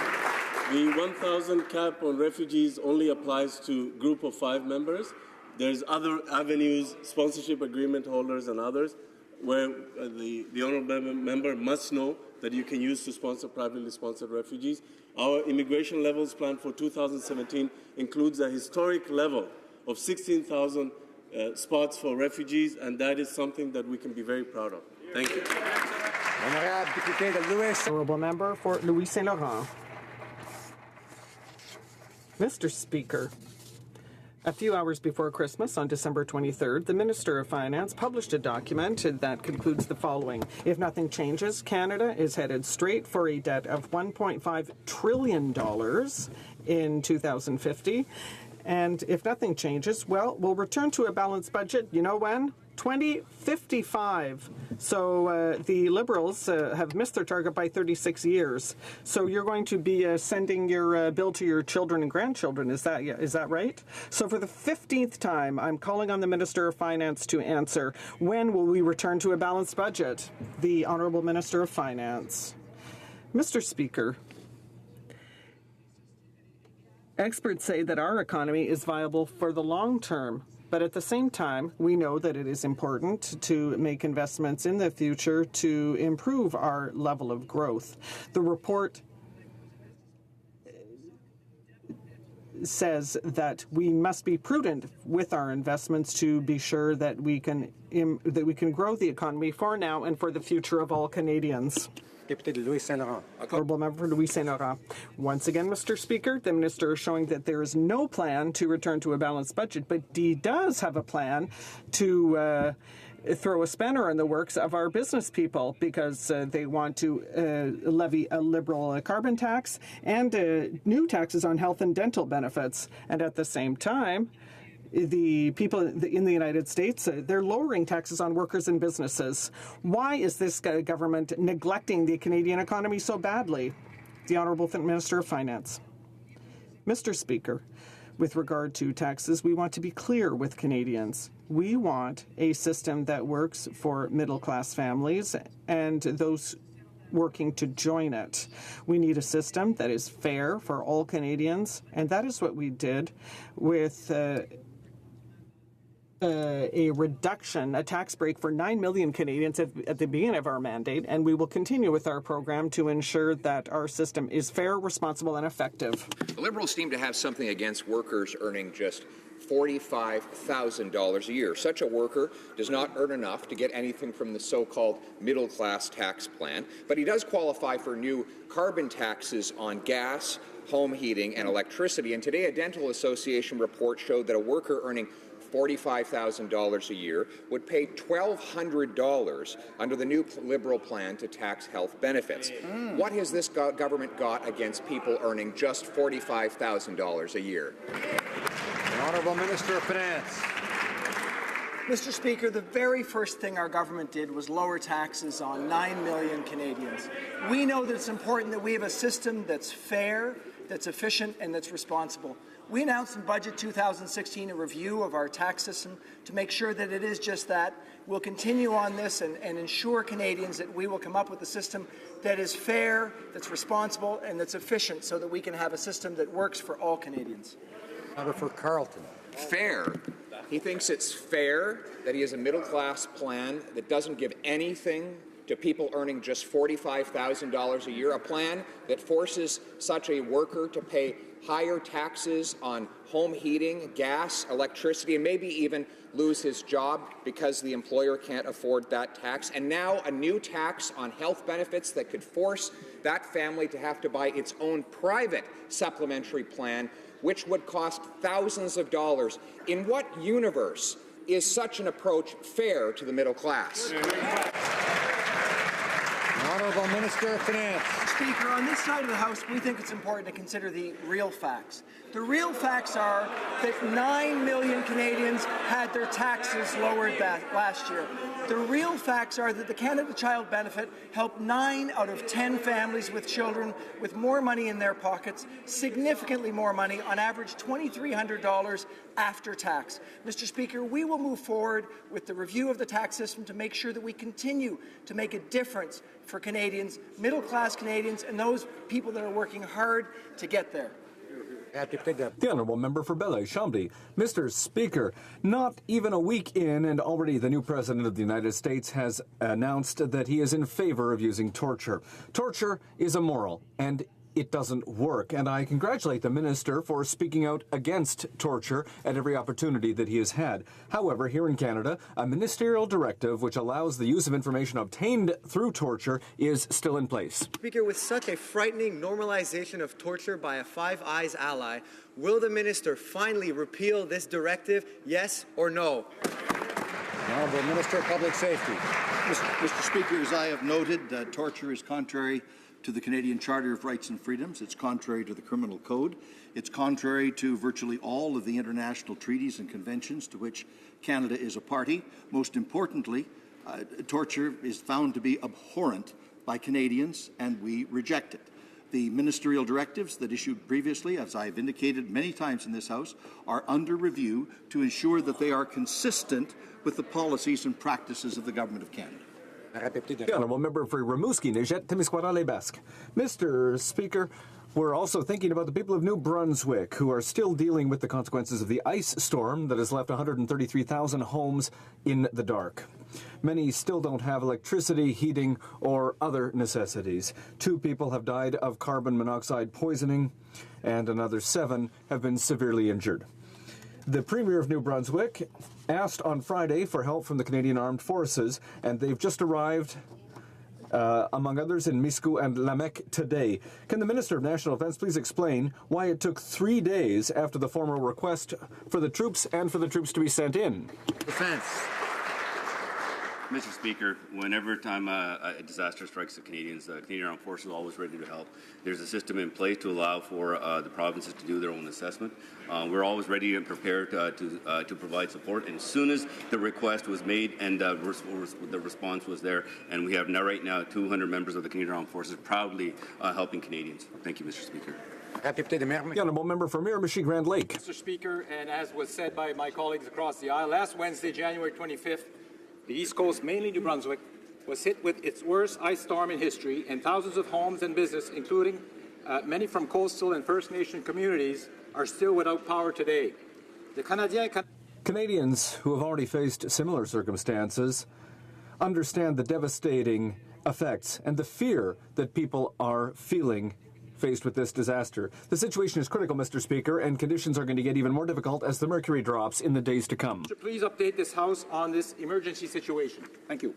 Speaker 23: the 1,000 cap on refugees only applies to group of 5 members. There's other avenues, sponsorship agreement holders and others, where the honourable member must know that you can use to sponsor privately sponsored refugees. Our immigration levels plan for 2017 includes a historic level of 16,000 spots for refugees, and that is something that we can be very proud of. Thank you.
Speaker 16: Honourable member for Louis Saint Laurent. Mr. Speaker, a few hours before Christmas, on December 23rd, the Minister of Finance published a document that concludes the following. If nothing changes, Canada is headed straight for a debt of $1.5 trillion in 2050. And if nothing changes, well, we'll return to a balanced budget, you know when? 2055. So the Liberals have missed their target by 36 years. So you're going to be sending your bill to your children and grandchildren. Is that right? So for the 15th time, I'm calling on the Minister of Finance to answer, when will we return to a balanced budget? The Honourable Minister of Finance. Mr. Speaker, experts say that our economy is viable for the long term. But at the same time, we know that it is important to make investments in the future to improve our level of growth. The report says that we must be prudent with our investments to be sure that we can grow the economy for now and for the future of all Canadians.
Speaker 5: Député Louis Saint Laurent.
Speaker 16: Honourable member for Louis Saint Laurent. Once again, Mr. Speaker, the minister is showing that there is no plan to return to a balanced budget, but he does have a plan to throw a spanner in the works of our business people because they want to levy a liberal carbon tax and new taxes on health and dental benefits. And at the same time, the people in the United States, they're lowering taxes on workers and businesses. Why is this government neglecting the Canadian economy so badly? The Honourable Minister of Finance. Mr. Speaker, with regard to taxes, we want to be clear with Canadians. We want a system that works for middle-class families and those working to join it. We need a system that is fair for all Canadians, and that is what we did with a reduction, a tax break for 9 million Canadians at the beginning of our mandate, and we will continue with our program to ensure that our system is fair, responsible, and effective.
Speaker 7: The Liberals seem to have something against workers earning just $45,000 a year. Such a worker does not earn enough to get anything from the so-called middle-class tax plan, but he does qualify for new carbon taxes on gas, home heating, and electricity. And today, a Dental Association report showed that a worker earning $45,000 a year would pay $1,200 under the new Liberal plan to tax health benefits. What has this government got against people earning just $45,000 a year?
Speaker 5: The Honourable Minister of Finance.
Speaker 8: Mr. Speaker, the very first thing our government did was lower taxes on 9 million Canadians. We know that it's important that we have a system that's fair, that's efficient, and that's responsible. We announced in Budget 2016 a review of our tax system to make sure that it is just that. We'll continue on this and ensure Canadians that we will come up with a system that is fair, that's responsible, and that's efficient so that we can have a system that works for all Canadians.
Speaker 5: Member for Carleton.
Speaker 7: Fair. He thinks it's fair that he has a middle-class plan that doesn't give anything to people earning just $45,000 a year, a plan that forces such a worker to pay higher taxes on home heating, gas, electricity, and maybe even lose his job because the employer can't afford that tax. And now a new tax on health benefits that could force that family to have to buy its own private supplementary plan, which would cost thousands of dollars. In what universe is such an approach fair to the middle class?
Speaker 5: Honourable Minister of Finance.
Speaker 8: Speaker, on this side of the House, we think it's important to consider the real facts. The real facts are that 9 million Canadians had their taxes lowered last year. The real facts are that the Canada Child Benefit helped 9 out of 10 families with children with more money in their pockets, significantly more money, on average $2,300 after tax. Mr. Speaker, we will move forward with the review of the tax system to make sure that we continue to make a difference for Canadians, middle-class Canadians, and those people that are working hard to get there.
Speaker 9: The Honourable Member for Belleuil-Chambly. Mr. Speaker, not even a week in and already the new President of the United States has announced that he is in favour of using torture. Torture is immoral and it doesn't work. And I congratulate the minister for speaking out against torture at every opportunity that he has had. However, here in Canada, a ministerial directive which allows the use of information obtained through torture is still in place.
Speaker 10: Speaker, with such a frightening normalization of torture by a Five Eyes ally, will the minister finally repeal this directive, yes or no?
Speaker 5: The Honourable Minister of Public Safety.
Speaker 11: Mr. Speaker, as I have noted, torture is contrary to the Canadian Charter of Rights and Freedoms. It's contrary to the Criminal Code. It's contrary to virtually all of the international treaties and conventions to which Canada is a party. Most importantly, torture is found to be abhorrent by Canadians, and we reject it. The ministerial directives that issued previously, as I've indicated many times in this House, are under review to ensure that they are consistent with the policies and practices of the Government of Canada.
Speaker 9: The Honourable Member for Rimouski, Nejet-Témiscouata-les-Basques. Mr. Speaker, we're also thinking about the people of New Brunswick who are still dealing with the consequences of the ice storm that has left 133,000 homes in the dark. Many still don't have electricity, heating, or other necessities. 2 people have died of carbon monoxide poisoning, and another 7 have been severely injured. The Premier of New Brunswick asked on Friday for help from the Canadian Armed Forces, and they've just arrived, among others, in Miscou and Lamec today. Can the Minister of National Defence please explain why it took 3 days after the formal request for the troops and for the troops to be sent in?
Speaker 5: Defence.
Speaker 12: Mr. Speaker, whenever time a disaster strikes the Canadians, the Canadian Armed Forces are always ready to help. There's a system in place to allow for the provinces to do their own assessment. We're always ready and prepared to provide support. And as soon as the request was made and the response was there, and we have right now 200 members of the Canadian Armed Forces proudly helping Canadians. Thank you, Mr. Speaker.
Speaker 9: The Honourable Member for Miramichi-Grand Lake.
Speaker 24: Mr. Speaker, and as was said by my colleagues across the aisle, last Wednesday, January 25th, the East Coast, mainly New Brunswick, was hit with its worst ice storm in history, and thousands of homes and business, including many from coastal and First Nation communities, are still without power today.
Speaker 9: Canadians who have already faced similar circumstances understand the devastating effects and the fear that people are feeling faced with this disaster. The situation is critical, Mr. Speaker, and conditions are going to get even more difficult as the mercury drops in the days to come.
Speaker 24: Please update this House on this emergency situation. Thank you.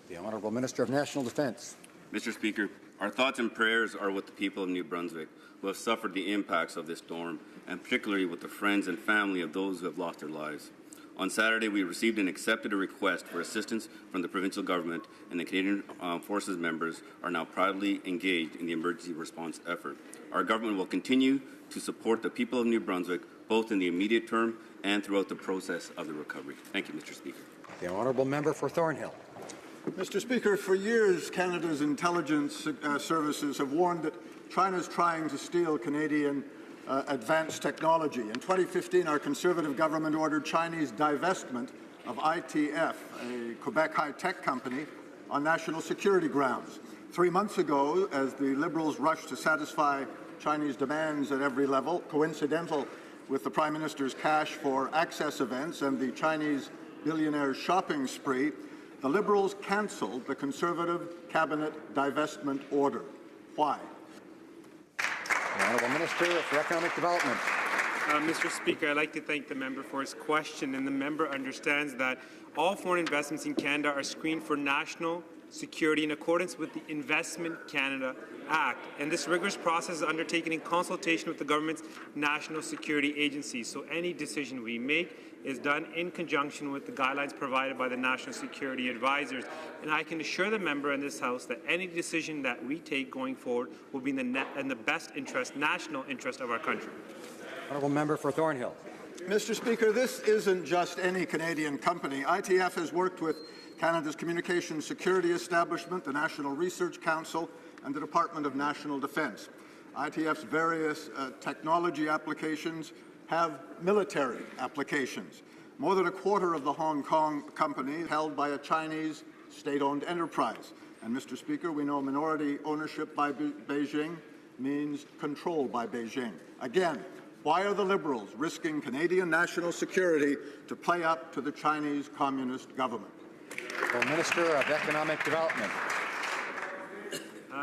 Speaker 5: The Honourable Minister of National Defence.
Speaker 12: Mr. Speaker, our thoughts and prayers are with the people of New Brunswick who have suffered the impacts of this storm, and particularly with the friends and family of those who have lost their lives. On Saturday, we received and accepted a request for assistance from the provincial government, and the Canadian Forces members are now proudly engaged in the emergency response effort. Our government will continue to support the people of New Brunswick, both in the immediate term and throughout the process of the recovery. Thank you, Mr. Speaker.
Speaker 5: The Honourable Member for Thornhill.
Speaker 22: Mr. Speaker, for years, Canada's intelligence services have warned that China's trying to steal Canadian advanced technology. In 2015, our Conservative government ordered Chinese divestment of ITF, a Quebec high-tech company, on national security grounds. 3 months ago, as the Liberals rushed to satisfy Chinese demands at every level, coincidental with the Prime Minister's cash for access events and the Chinese billionaire's shopping spree, the Liberals cancelled the Conservative cabinet divestment order. Why?
Speaker 5: The Honourable Minister for Economic Development.
Speaker 25: Mr. Speaker, I'd like to thank the member for his question, and the member understands that all foreign investments in Canada are screened for national security in accordance with the Investment Canada Act, and this rigorous process is undertaken in consultation with the government's national security agencies. So any decision we make is done in conjunction with the guidelines provided by the National Security Advisors. And I can assure the member in this House that any decision that we take going forward will be in the best interest, national interest of our country.
Speaker 5: Honourable Member for Thornhill.
Speaker 22: Mr. Speaker, this isn't just any Canadian company. ITF has worked with Canada's Communications Security Establishment, the National Research Council, and the Department of National Defence. ITF's various technology applications have military applications. More than a quarter of the Hong Kong company is held by a Chinese state-owned enterprise. And, Mr. Speaker, we know minority ownership by Beijing means control by Beijing. Again, why are the Liberals risking Canadian national security to play up to the Chinese Communist government?
Speaker 5: The Minister of Economic Development.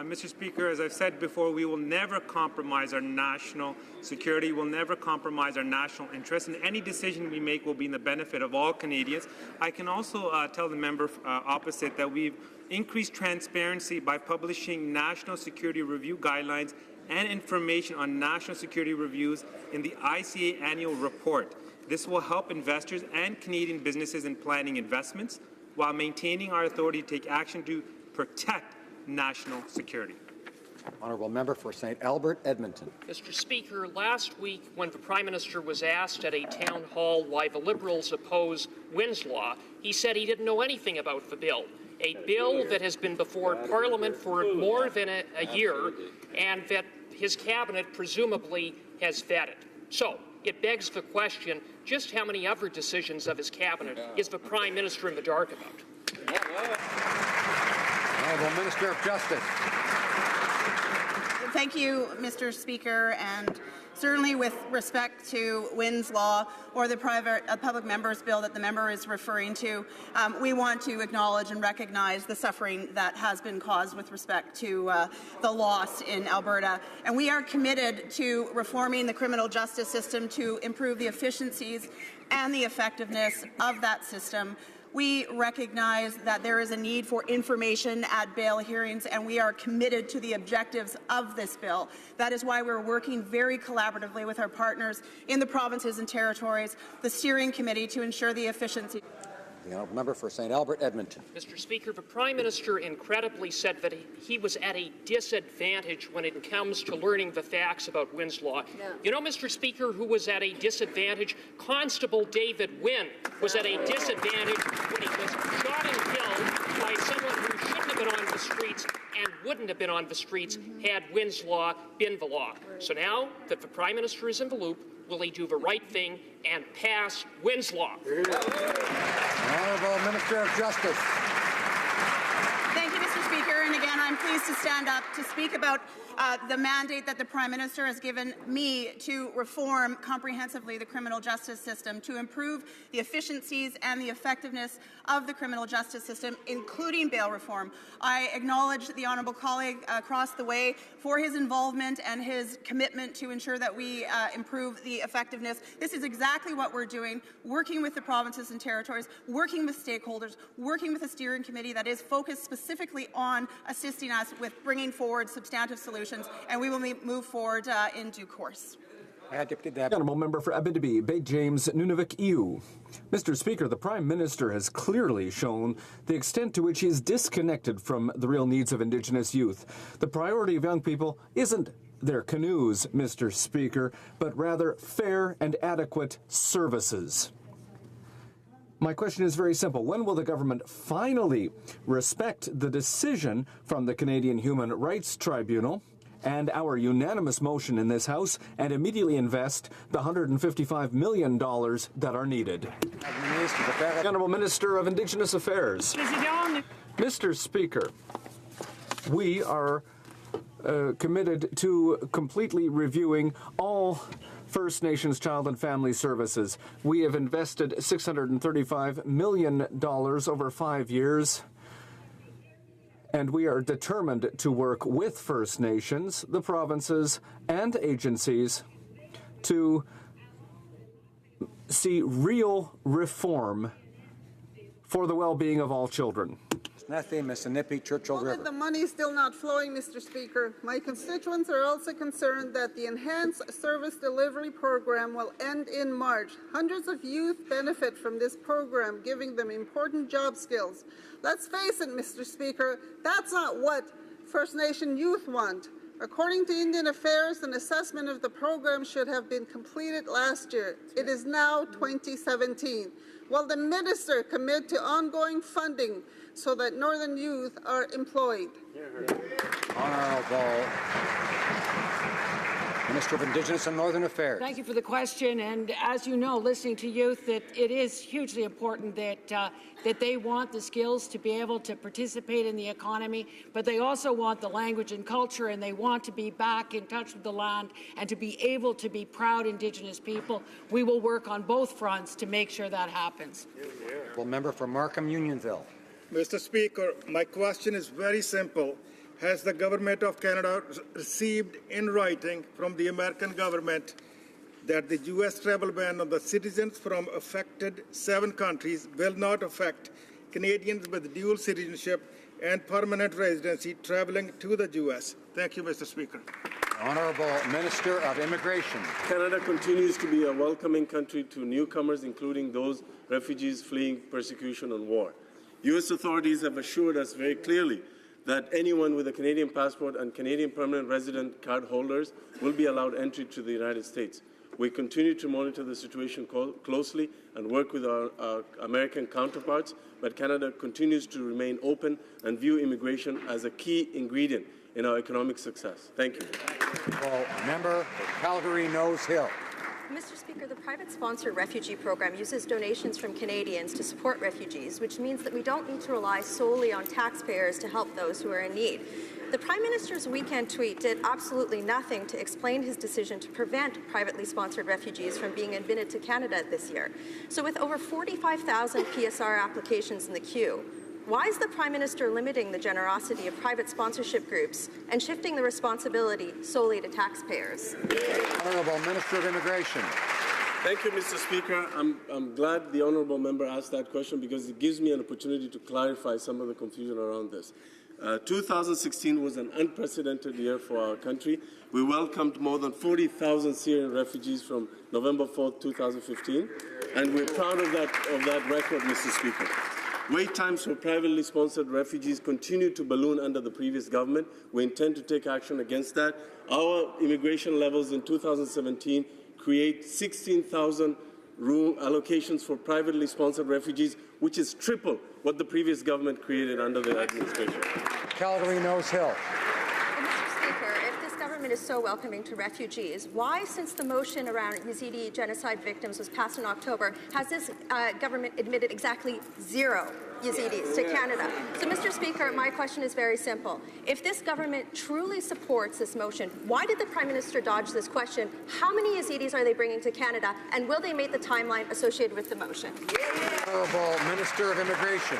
Speaker 25: Mr. Speaker, as I've said before, we will never compromise our national security, we'll never compromise our national interests, and any decision we make will be in the benefit of all Canadians. I can also tell the member opposite that we've increased transparency by publishing national security review guidelines and information on national security reviews in the ICA annual report. This will help investors and Canadian businesses in planning investments while maintaining our authority to take action to protect national security.
Speaker 5: Honourable Member for St. Albert, Edmonton.
Speaker 1: Mr. Speaker, last week when the Prime Minister was asked at a town hall why the Liberals oppose Wynn's Law, he said he didn't know anything about the bill. A bill that has been before Parliament for more than a year and that his cabinet presumably has vetted. So, it begs the question, just how many other decisions of his cabinet is the Prime Minister in the dark about?
Speaker 5: Honourable Minister of Justice.
Speaker 2: Thank you, Mr. Speaker, and certainly with respect to Wynn's Law or the public members bill that the member is referring to, we want to acknowledge and recognize the suffering that has been caused with respect to the loss in Alberta. And we are committed to reforming the criminal justice system to improve the efficiencies and the effectiveness of that system. We recognize that there is a need for information at bail hearings, and we are committed to the objectives of this bill. That is why we're working very collaboratively with our partners in the provinces and territories, the steering committee, to ensure the efficiency.
Speaker 5: The Honourable Member for St. Albert, Edmonton.
Speaker 1: Mr. Speaker, the Prime Minister incredibly said that he was at a disadvantage when it comes to learning the facts about Wynn's Law. Yeah. You know, Mr. Speaker, who was at a disadvantage? Constable David Wynn was at a disadvantage when he was shot and killed by someone who shouldn't have been on the streets and wouldn't have been on the streets had Wynn's Law been the law. So now that the Prime Minister is in the loop, will he do the right thing and pass Wynn's Law?
Speaker 5: Honourable Minister of Justice.
Speaker 2: Thank you, Mr. Speaker. And again, I'm pleased to stand up to speak about the mandate that the Prime Minister has given me to reform comprehensively the criminal justice system, to improve the efficiencies and the effectiveness of the criminal justice system, including bail reform. I acknowledge the honourable colleague across the way for his involvement and his commitment to ensure that we improve the effectiveness. This is exactly what we're doing, working with the provinces and territories, working with stakeholders, working with a steering committee that is focused specifically on assisting us with bringing forward substantive solutions, and we will move forward in due course.
Speaker 9: Honourable Member for Abitibi, Bay James, Nunavik, EU. Mr. Speaker, the Prime Minister has clearly shown the extent to which he is disconnected from the real needs of Indigenous youth. The priority of young people isn't their canoes, Mr. Speaker, but rather fair and adequate services. My question is very simple. When will the government finally respect the decision from the Canadian Human Rights Tribunal and our unanimous motion in this House and immediately invest the $155 million that are needed? Honourable Minister of Indigenous Affairs. Mr. Speaker, we are committed to completely reviewing all First Nations Child and Family Services. We have invested $635 million over 5 years, and we are determined to work with First Nations, the provinces, and agencies to see real reform for the well-being of all children.
Speaker 3: The money is still not flowing, Mr. Speaker. My constituents are also concerned that the Enhanced Service Delivery Program will end in March. Hundreds of youth benefit from this program, giving them important job skills. Let's face it, Mr. Speaker, that's not what First Nation youth want. According to Indian Affairs, an assessment of the program should have been completed last year. It is now 2017. Will the minister commit to ongoing funding so that Northern youth are employed?
Speaker 5: Honourable Minister of Indigenous and Northern Affairs.
Speaker 13: Thank you for the question. And as you know, listening to youth, it is hugely important that they want the skills to be able to participate in the economy, but they also want the language and culture, and they want to be back in touch with the land and to be able to be proud Indigenous people. We will work on both fronts to make sure that happens.
Speaker 5: Well, member for Markham Unionville.
Speaker 20: Mr. Speaker, my question is very simple.
Speaker 14: has the Government of Canada received in writing from the American government that the U.S. travel ban on the citizens from affected 7 countries will not affect Canadians with dual citizenship and permanent residency traveling to the U.S. Thank you, Mr. Speaker.
Speaker 5: Honourable Minister of Immigration.
Speaker 23: Canada continues to be a welcoming country to newcomers, including those refugees fleeing persecution and war. U.S. authorities have assured us very clearly that anyone with a Canadian passport and Canadian permanent resident card holders will be allowed entry to the United States. We continue to monitor the situation closely and work with our American counterparts, but Canada continues to remain open and view immigration as a key ingredient in our economic success. Thank you.
Speaker 5: Well, member for Calgary-Nose Hill.
Speaker 17: Mr. Speaker, the private-sponsored refugee program uses donations from Canadians to support refugees, which means that we don't need to rely solely on taxpayers to help those who are in need. The Prime Minister's weekend tweet did absolutely nothing to explain his decision to prevent privately sponsored refugees from being admitted to Canada this year. So with over 45,000 PSR applications in the queue, why is the Prime Minister limiting the generosity of private sponsorship groups and shifting the responsibility solely to taxpayers?
Speaker 5: Honourable Minister of Immigration.
Speaker 23: Thank you, Mr. Speaker. I'm glad the honourable member asked that question because it gives me an opportunity to clarify some of the confusion around this. 2016 was an unprecedented year for our country. We welcomed more than 40,000 Syrian refugees from November 4th, 2015, and we're proud of that record, Mr. Speaker. Wait times for privately sponsored refugees continue to balloon under the previous government. We intend to take action against that. Our immigration levels in 2017 create 16,000 room allocations for privately sponsored refugees, which is triple what the previous government created under the administration.
Speaker 5: Calgary-Nose Hill.
Speaker 17: Mr. Speaker, if this government is so welcoming to refugees, why, since the motion around Yazidi genocide victims was passed in October, has this government admitted exactly 0 Yazidis to Canada? So, Mr. Speaker, my question is very simple. If this government truly supports this motion, why did the Prime Minister dodge this question? How many Yazidis are they bringing to Canada, and will they meet the timeline associated with the motion?
Speaker 5: Honourable Minister of Immigration.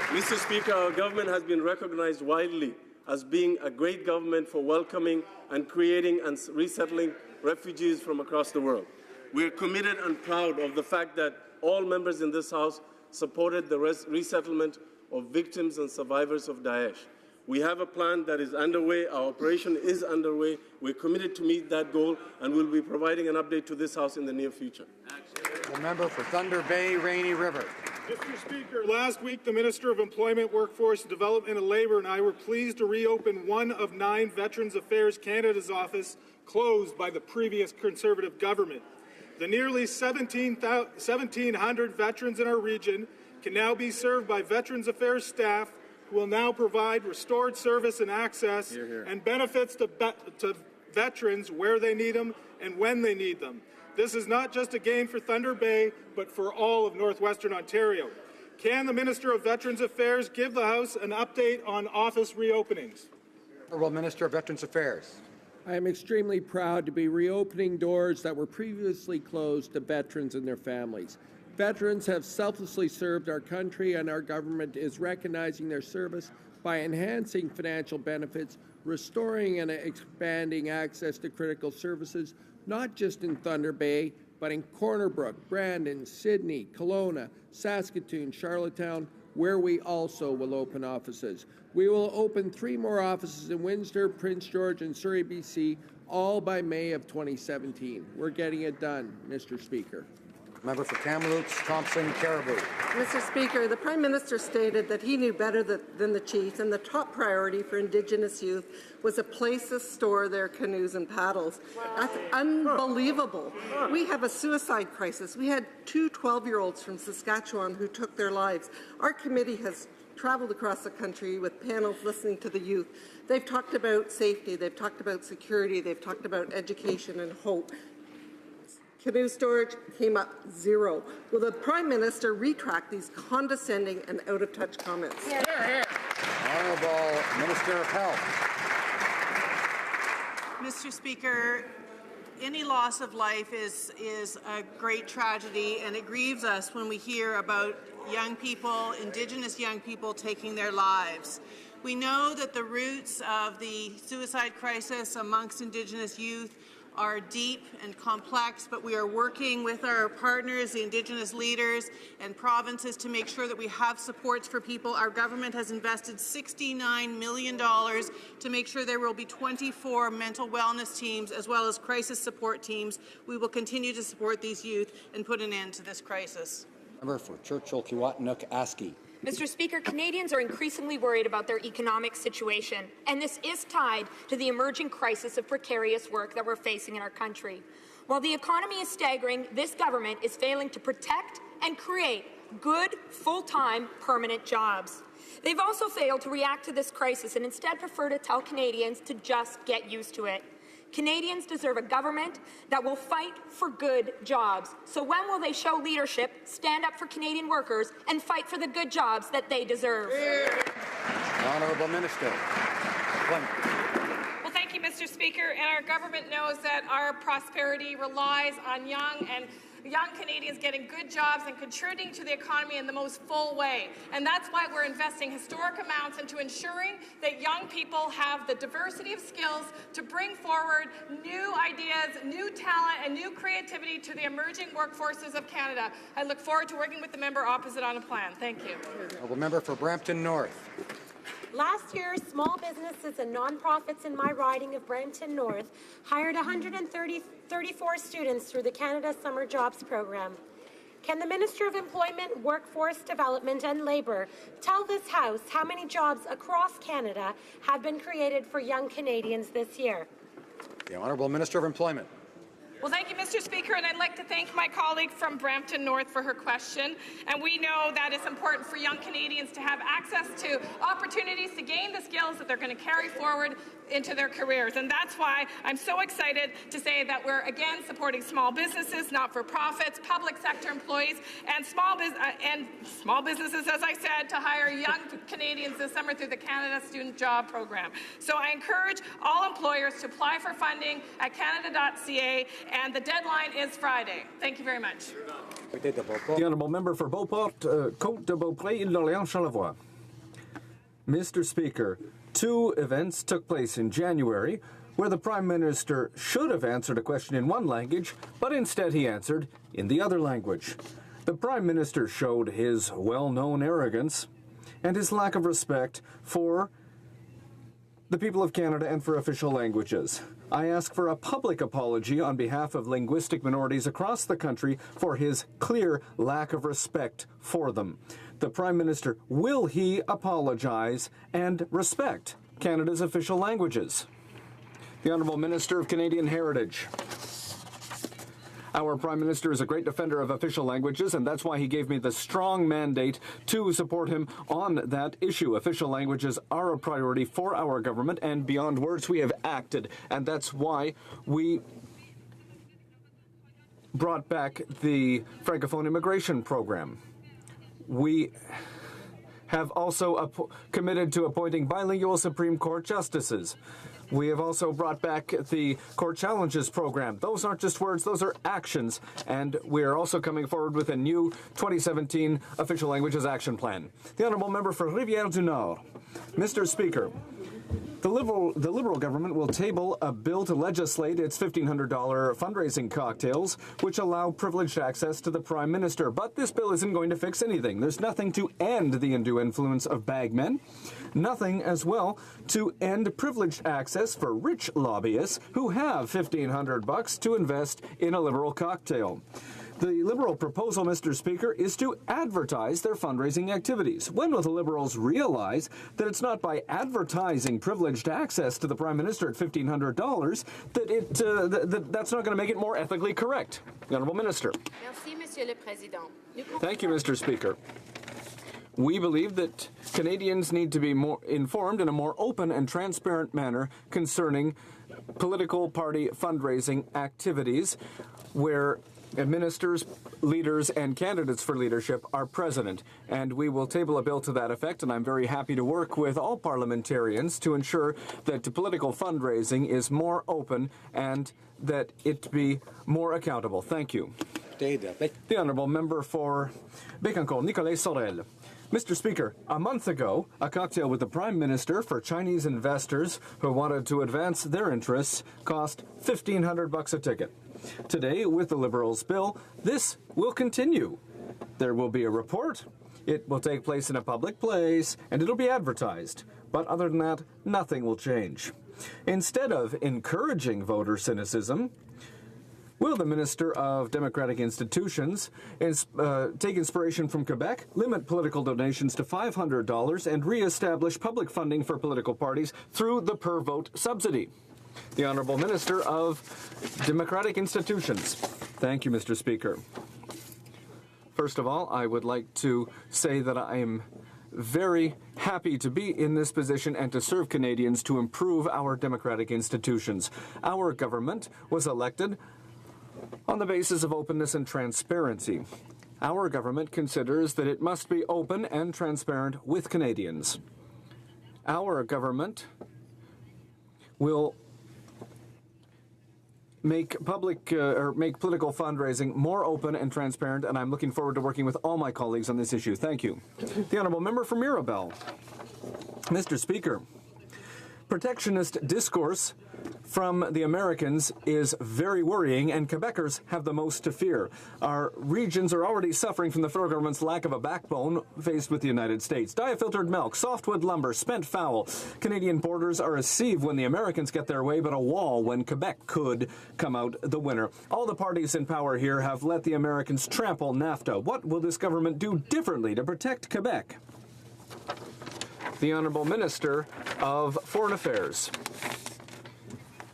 Speaker 23: Mr. Speaker, our government has been recognized widely as being a great government for welcoming and creating and resettling refugees from across the world. We are committed and proud of the fact that all members in this House supported the resettlement of victims and survivors of Daesh. We have a plan that is underway. Our operation is underway. We're committed to meet that goal, and we'll be providing an update to this House in the near future.
Speaker 5: The member for Thunder Bay, Rainy River.
Speaker 22: Mr. Speaker, last week the Minister of Employment, Workforce Development and Labour and I were pleased to reopen one of 9 Veterans Affairs Canada's office closed by the previous Conservative government. The nearly 1,700 veterans in our region can now be served by Veterans Affairs staff who will now provide restored service and access and benefits to veterans where they need them and when they need them. This is not just a gain for Thunder Bay, but for all of northwestern Ontario. Can the Minister of Veterans Affairs give the House an update on office reopenings?
Speaker 5: Honourable Minister of Veterans Affairs.
Speaker 18: I am extremely proud to be reopening doors that were previously closed to veterans and their families. Veterans have selflessly served our country, and our government is recognizing their service by enhancing financial benefits, restoring and expanding access to critical services, not just in Thunder Bay, but in Corner Brook, Brandon, Sydney, Kelowna, Saskatoon, Charlottetown, where we also will open offices. We will open 3 more offices in Windsor, Prince George, and Surrey, BC, all by May of 2017. We're getting it done, Mr. Speaker.
Speaker 5: Member for Kamloops, Thompson, Caribou.
Speaker 3: Mr. Speaker, the Prime Minister stated that he knew better than the Chiefs, and the top priority for Indigenous youth was a place to store their canoes and paddles. That's unbelievable. We have a suicide crisis. We had 2 12-year-olds from Saskatchewan who took their lives. Our committee has traveled across the country with panels listening to the youth. They've talked about safety, they've talked about security, they've talked about education and hope. Canoe storage came up 0. Will the Prime Minister retract these condescending and out-of-touch comments?
Speaker 5: Honourable Minister of Health.
Speaker 19: Mr. Speaker, any loss of life is a great tragedy, and it grieves us when we hear about young people, Indigenous young people, taking their lives. We know that the roots of the suicide crisis amongst Indigenous youth are deep and complex, but we are working with our partners, the Indigenous leaders and provinces, to make sure that we have supports for people. Our government has invested $69 million to make sure there will be 24 mental wellness teams as well as crisis support teams. We will continue to support these youth and put an end to this crisis.
Speaker 5: Member for Churchill-Kiwatanuk-Aski.
Speaker 4: Mr. Speaker, Canadians are increasingly worried about their economic situation, and this is tied to the emerging crisis of precarious work that we're facing in our country. While the economy is staggering, this government is failing to protect and create good, full-time, permanent jobs. They've also failed to react to this crisis and instead prefer to tell Canadians to just get used to it. Canadians deserve a government that will fight for good jobs. So when will they show leadership, stand up for Canadian workers, and fight for the good jobs that they deserve?
Speaker 5: Honourable Minister.
Speaker 6: Well, thank you, Mr. Speaker. And our government knows that our prosperity relies on young Canadians getting good jobs and contributing to the economy in the most full way. And that's why we're investing historic amounts into ensuring that young people have the diversity of skills to bring forward new ideas, new talent, and new creativity to the emerging workforces of Canada. I look forward to working with the member opposite on a plan. Thank you.
Speaker 5: Honourable Member for Brampton North.
Speaker 15: Last year, small businesses and nonprofits in my riding of Brampton North hired 134 students through the Canada Summer Jobs Program. Can the Minister of Employment, Workforce Development and Labour tell this House how many jobs across Canada have been created for young Canadians this year?
Speaker 5: The Honourable Minister of Employment.
Speaker 6: Well, thank you, Mr. Speaker, and I'd like to thank my colleague from Brampton North for her question. And we know that it's important for young Canadians to have access to opportunities to gain the skills that they're going to carry forward into their careers. And that's why I'm so excited to say that we're again supporting small businesses, not-for-profits, public sector employees, and small businesses, as I said, to hire young Canadians this summer through the Canada Student Job Program. So I encourage all employers to apply for funding at canada.ca, and the deadline is Friday. Thank you very much.
Speaker 9: The Honourable Member for Beauport, Côte de Beaupré, Île-d'Orléans-Charlevoix. Mr. Speaker, 2 events took place in January where the Prime Minister should have answered a question in one language, but instead he answered in the other language. The Prime Minister showed his well-known arrogance and his lack of respect for the people of Canada and for official languages. I ask for a public apology on behalf of linguistic minorities across the country for his clear lack of respect for them. The Prime Minister, will he apologize and respect Canada's official languages? The Honourable Minister of Canadian Heritage. Our Prime Minister is a great defender of official languages, and that's why he gave me the strong mandate to support him on that issue. Official languages are a priority for our government, and beyond words, we have acted. And that's why we brought back the Francophone immigration program. We have also committed to appointing bilingual Supreme Court justices. We have also brought back the Court Challenges program. Those aren't just words, those are actions. And we are also coming forward with a new 2017 Official Languages Action Plan. The Honourable Member for Rivière-du-Nord. Mr. Speaker, the Liberal government will table a bill to legislate its $1,500 fundraising cocktails, which allow privileged access to the Prime Minister. But this bill isn't going to fix anything. There's nothing to end the undue influence of bagmen, nothing as well to end privileged access for rich lobbyists who have $1,500 to invest in a Liberal cocktail. The Liberal proposal, Mr. Speaker, is to advertise their fundraising activities. When will the Liberals realize that it's not by advertising privileged access to the Prime Minister at $1,500 that that's not going to make it more ethically correct? The Honourable Minister.
Speaker 15: Merci, Monsieur le Président.
Speaker 9: Thank you, Mr. Speaker. We believe that Canadians need to be more informed in a more open and transparent manner concerning political party fundraising activities where ministers, leaders, and candidates for leadership are present. And we will table a bill to that effect, and I'm very happy to work with all parliamentarians to ensure that political fundraising is more open and that it be more accountable. Thank you. The Honourable Member for Bécancour, Nicolas Sorel. Mr. Speaker, a month ago, a cocktail with the Prime Minister for Chinese investors who wanted to advance their interests cost $1,500 a ticket. Today, with the Liberals' bill, this will continue. There will be a report, it will take place in a public place, and it'll be advertised. But other than that, nothing will change. Instead of encouraging voter cynicism, will the Minister of Democratic Institutions take inspiration from Quebec, limit political donations to $500, and re-establish public funding for political parties through the per-vote subsidy? The Honourable Minister of Democratic Institutions. Thank you, Mr. Speaker. First of all, I would like to say that I am very happy to be in this position and to serve Canadians to improve our democratic institutions. Our government was elected on the basis of openness and transparency. Our government considers that it must be open and transparent with Canadians. Our government will make political fundraising more open and transparent, and I'm looking forward to working with all my colleagues on this issue. Thank you. The Honourable Member for Mirabel. Mr. Speaker, protectionist discourse from the Americans is very worrying, and Quebecers have the most to fear. Our regions are already suffering from the federal government's lack of a backbone faced with the United States. Diafiltered milk, softwood lumber, spent fowl. Canadian borders are a sieve when the Americans get their way, but a wall when Quebec could come out the winner. All the parties in power here have let the Americans trample NAFTA. What will this government do differently to protect Quebec? The Honourable Minister of Foreign Affairs.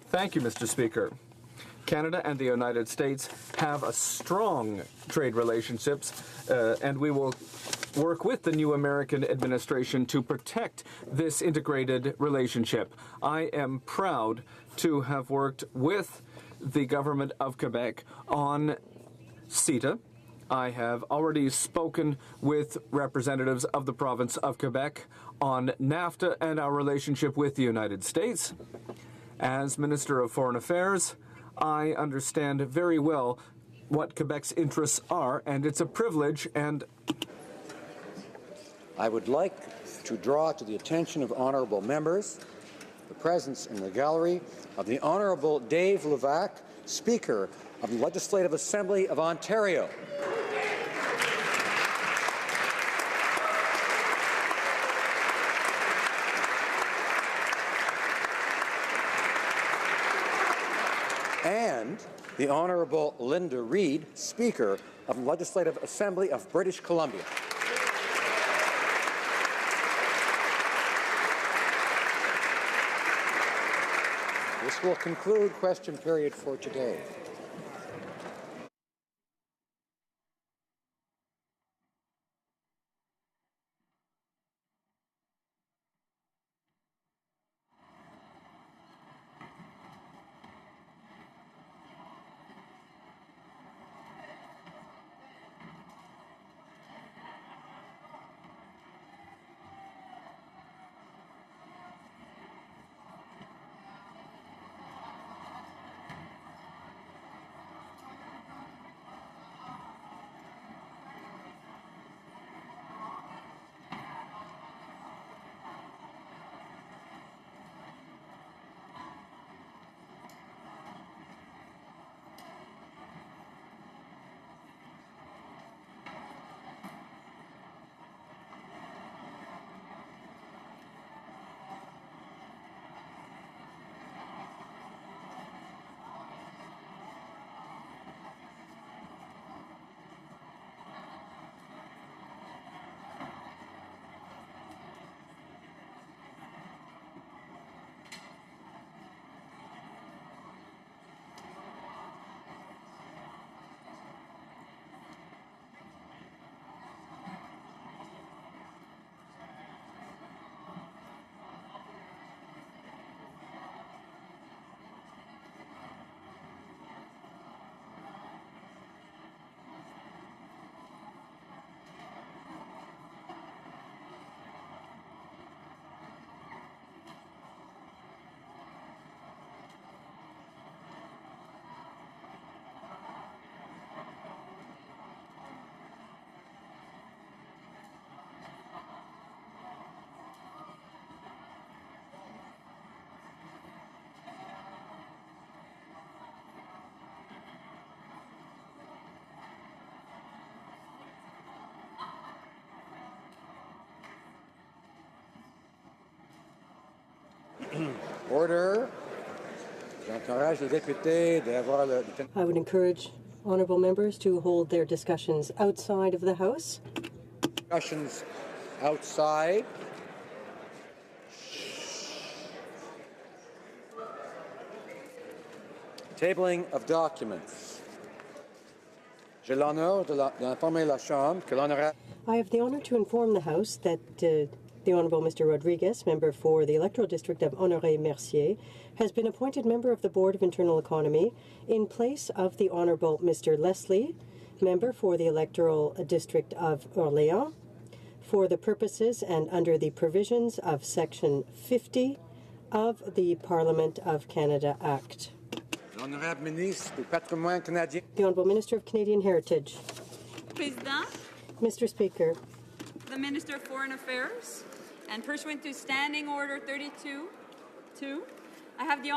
Speaker 9: Thank you, Mr. Speaker. Canada and the United States have a strong trade relationships, and we will work with the new American administration to protect this integrated relationship. I am proud to have worked with the government of Quebec on CETA. I have already spoken with representatives of the province of Quebec on NAFTA and our relationship with the United States. As Minister of Foreign Affairs, I understand very well what Quebec's interests are, and it's a privilege, and
Speaker 7: I would like to draw to the attention of honourable members the presence in the gallery of the Honourable Dave Levac, Speaker of the Legislative Assembly of Ontario. And the Honourable Linda Reid, Speaker of the Legislative Assembly of British Columbia. This will conclude question period for today. Order. J'encourage les députés d'avoir le...
Speaker 8: I would encourage honourable members to hold their discussions outside of the House.
Speaker 7: Discussions outside. Tabling of documents. J'ai l'honneur d'informer la Chambre que l'honorable...
Speaker 8: I have the honour to inform the House that the Honourable Mr. Rodriguez, member for the electoral district of Honoré-Mercier, has been appointed member of the Board of Internal Economy in place of the Honourable Mr. Leslie, member for the electoral district of Orléans, for the purposes and under the provisions of Section 50 of the Parliament of Canada Act.
Speaker 7: L'honorable ministre du Patrimoine canadien.
Speaker 8: The Honourable Minister of Canadian Heritage.
Speaker 10: President,
Speaker 8: Mr. Speaker,
Speaker 10: the Minister of Foreign Affairs, and pursuant to Standing Order 32-2, I have the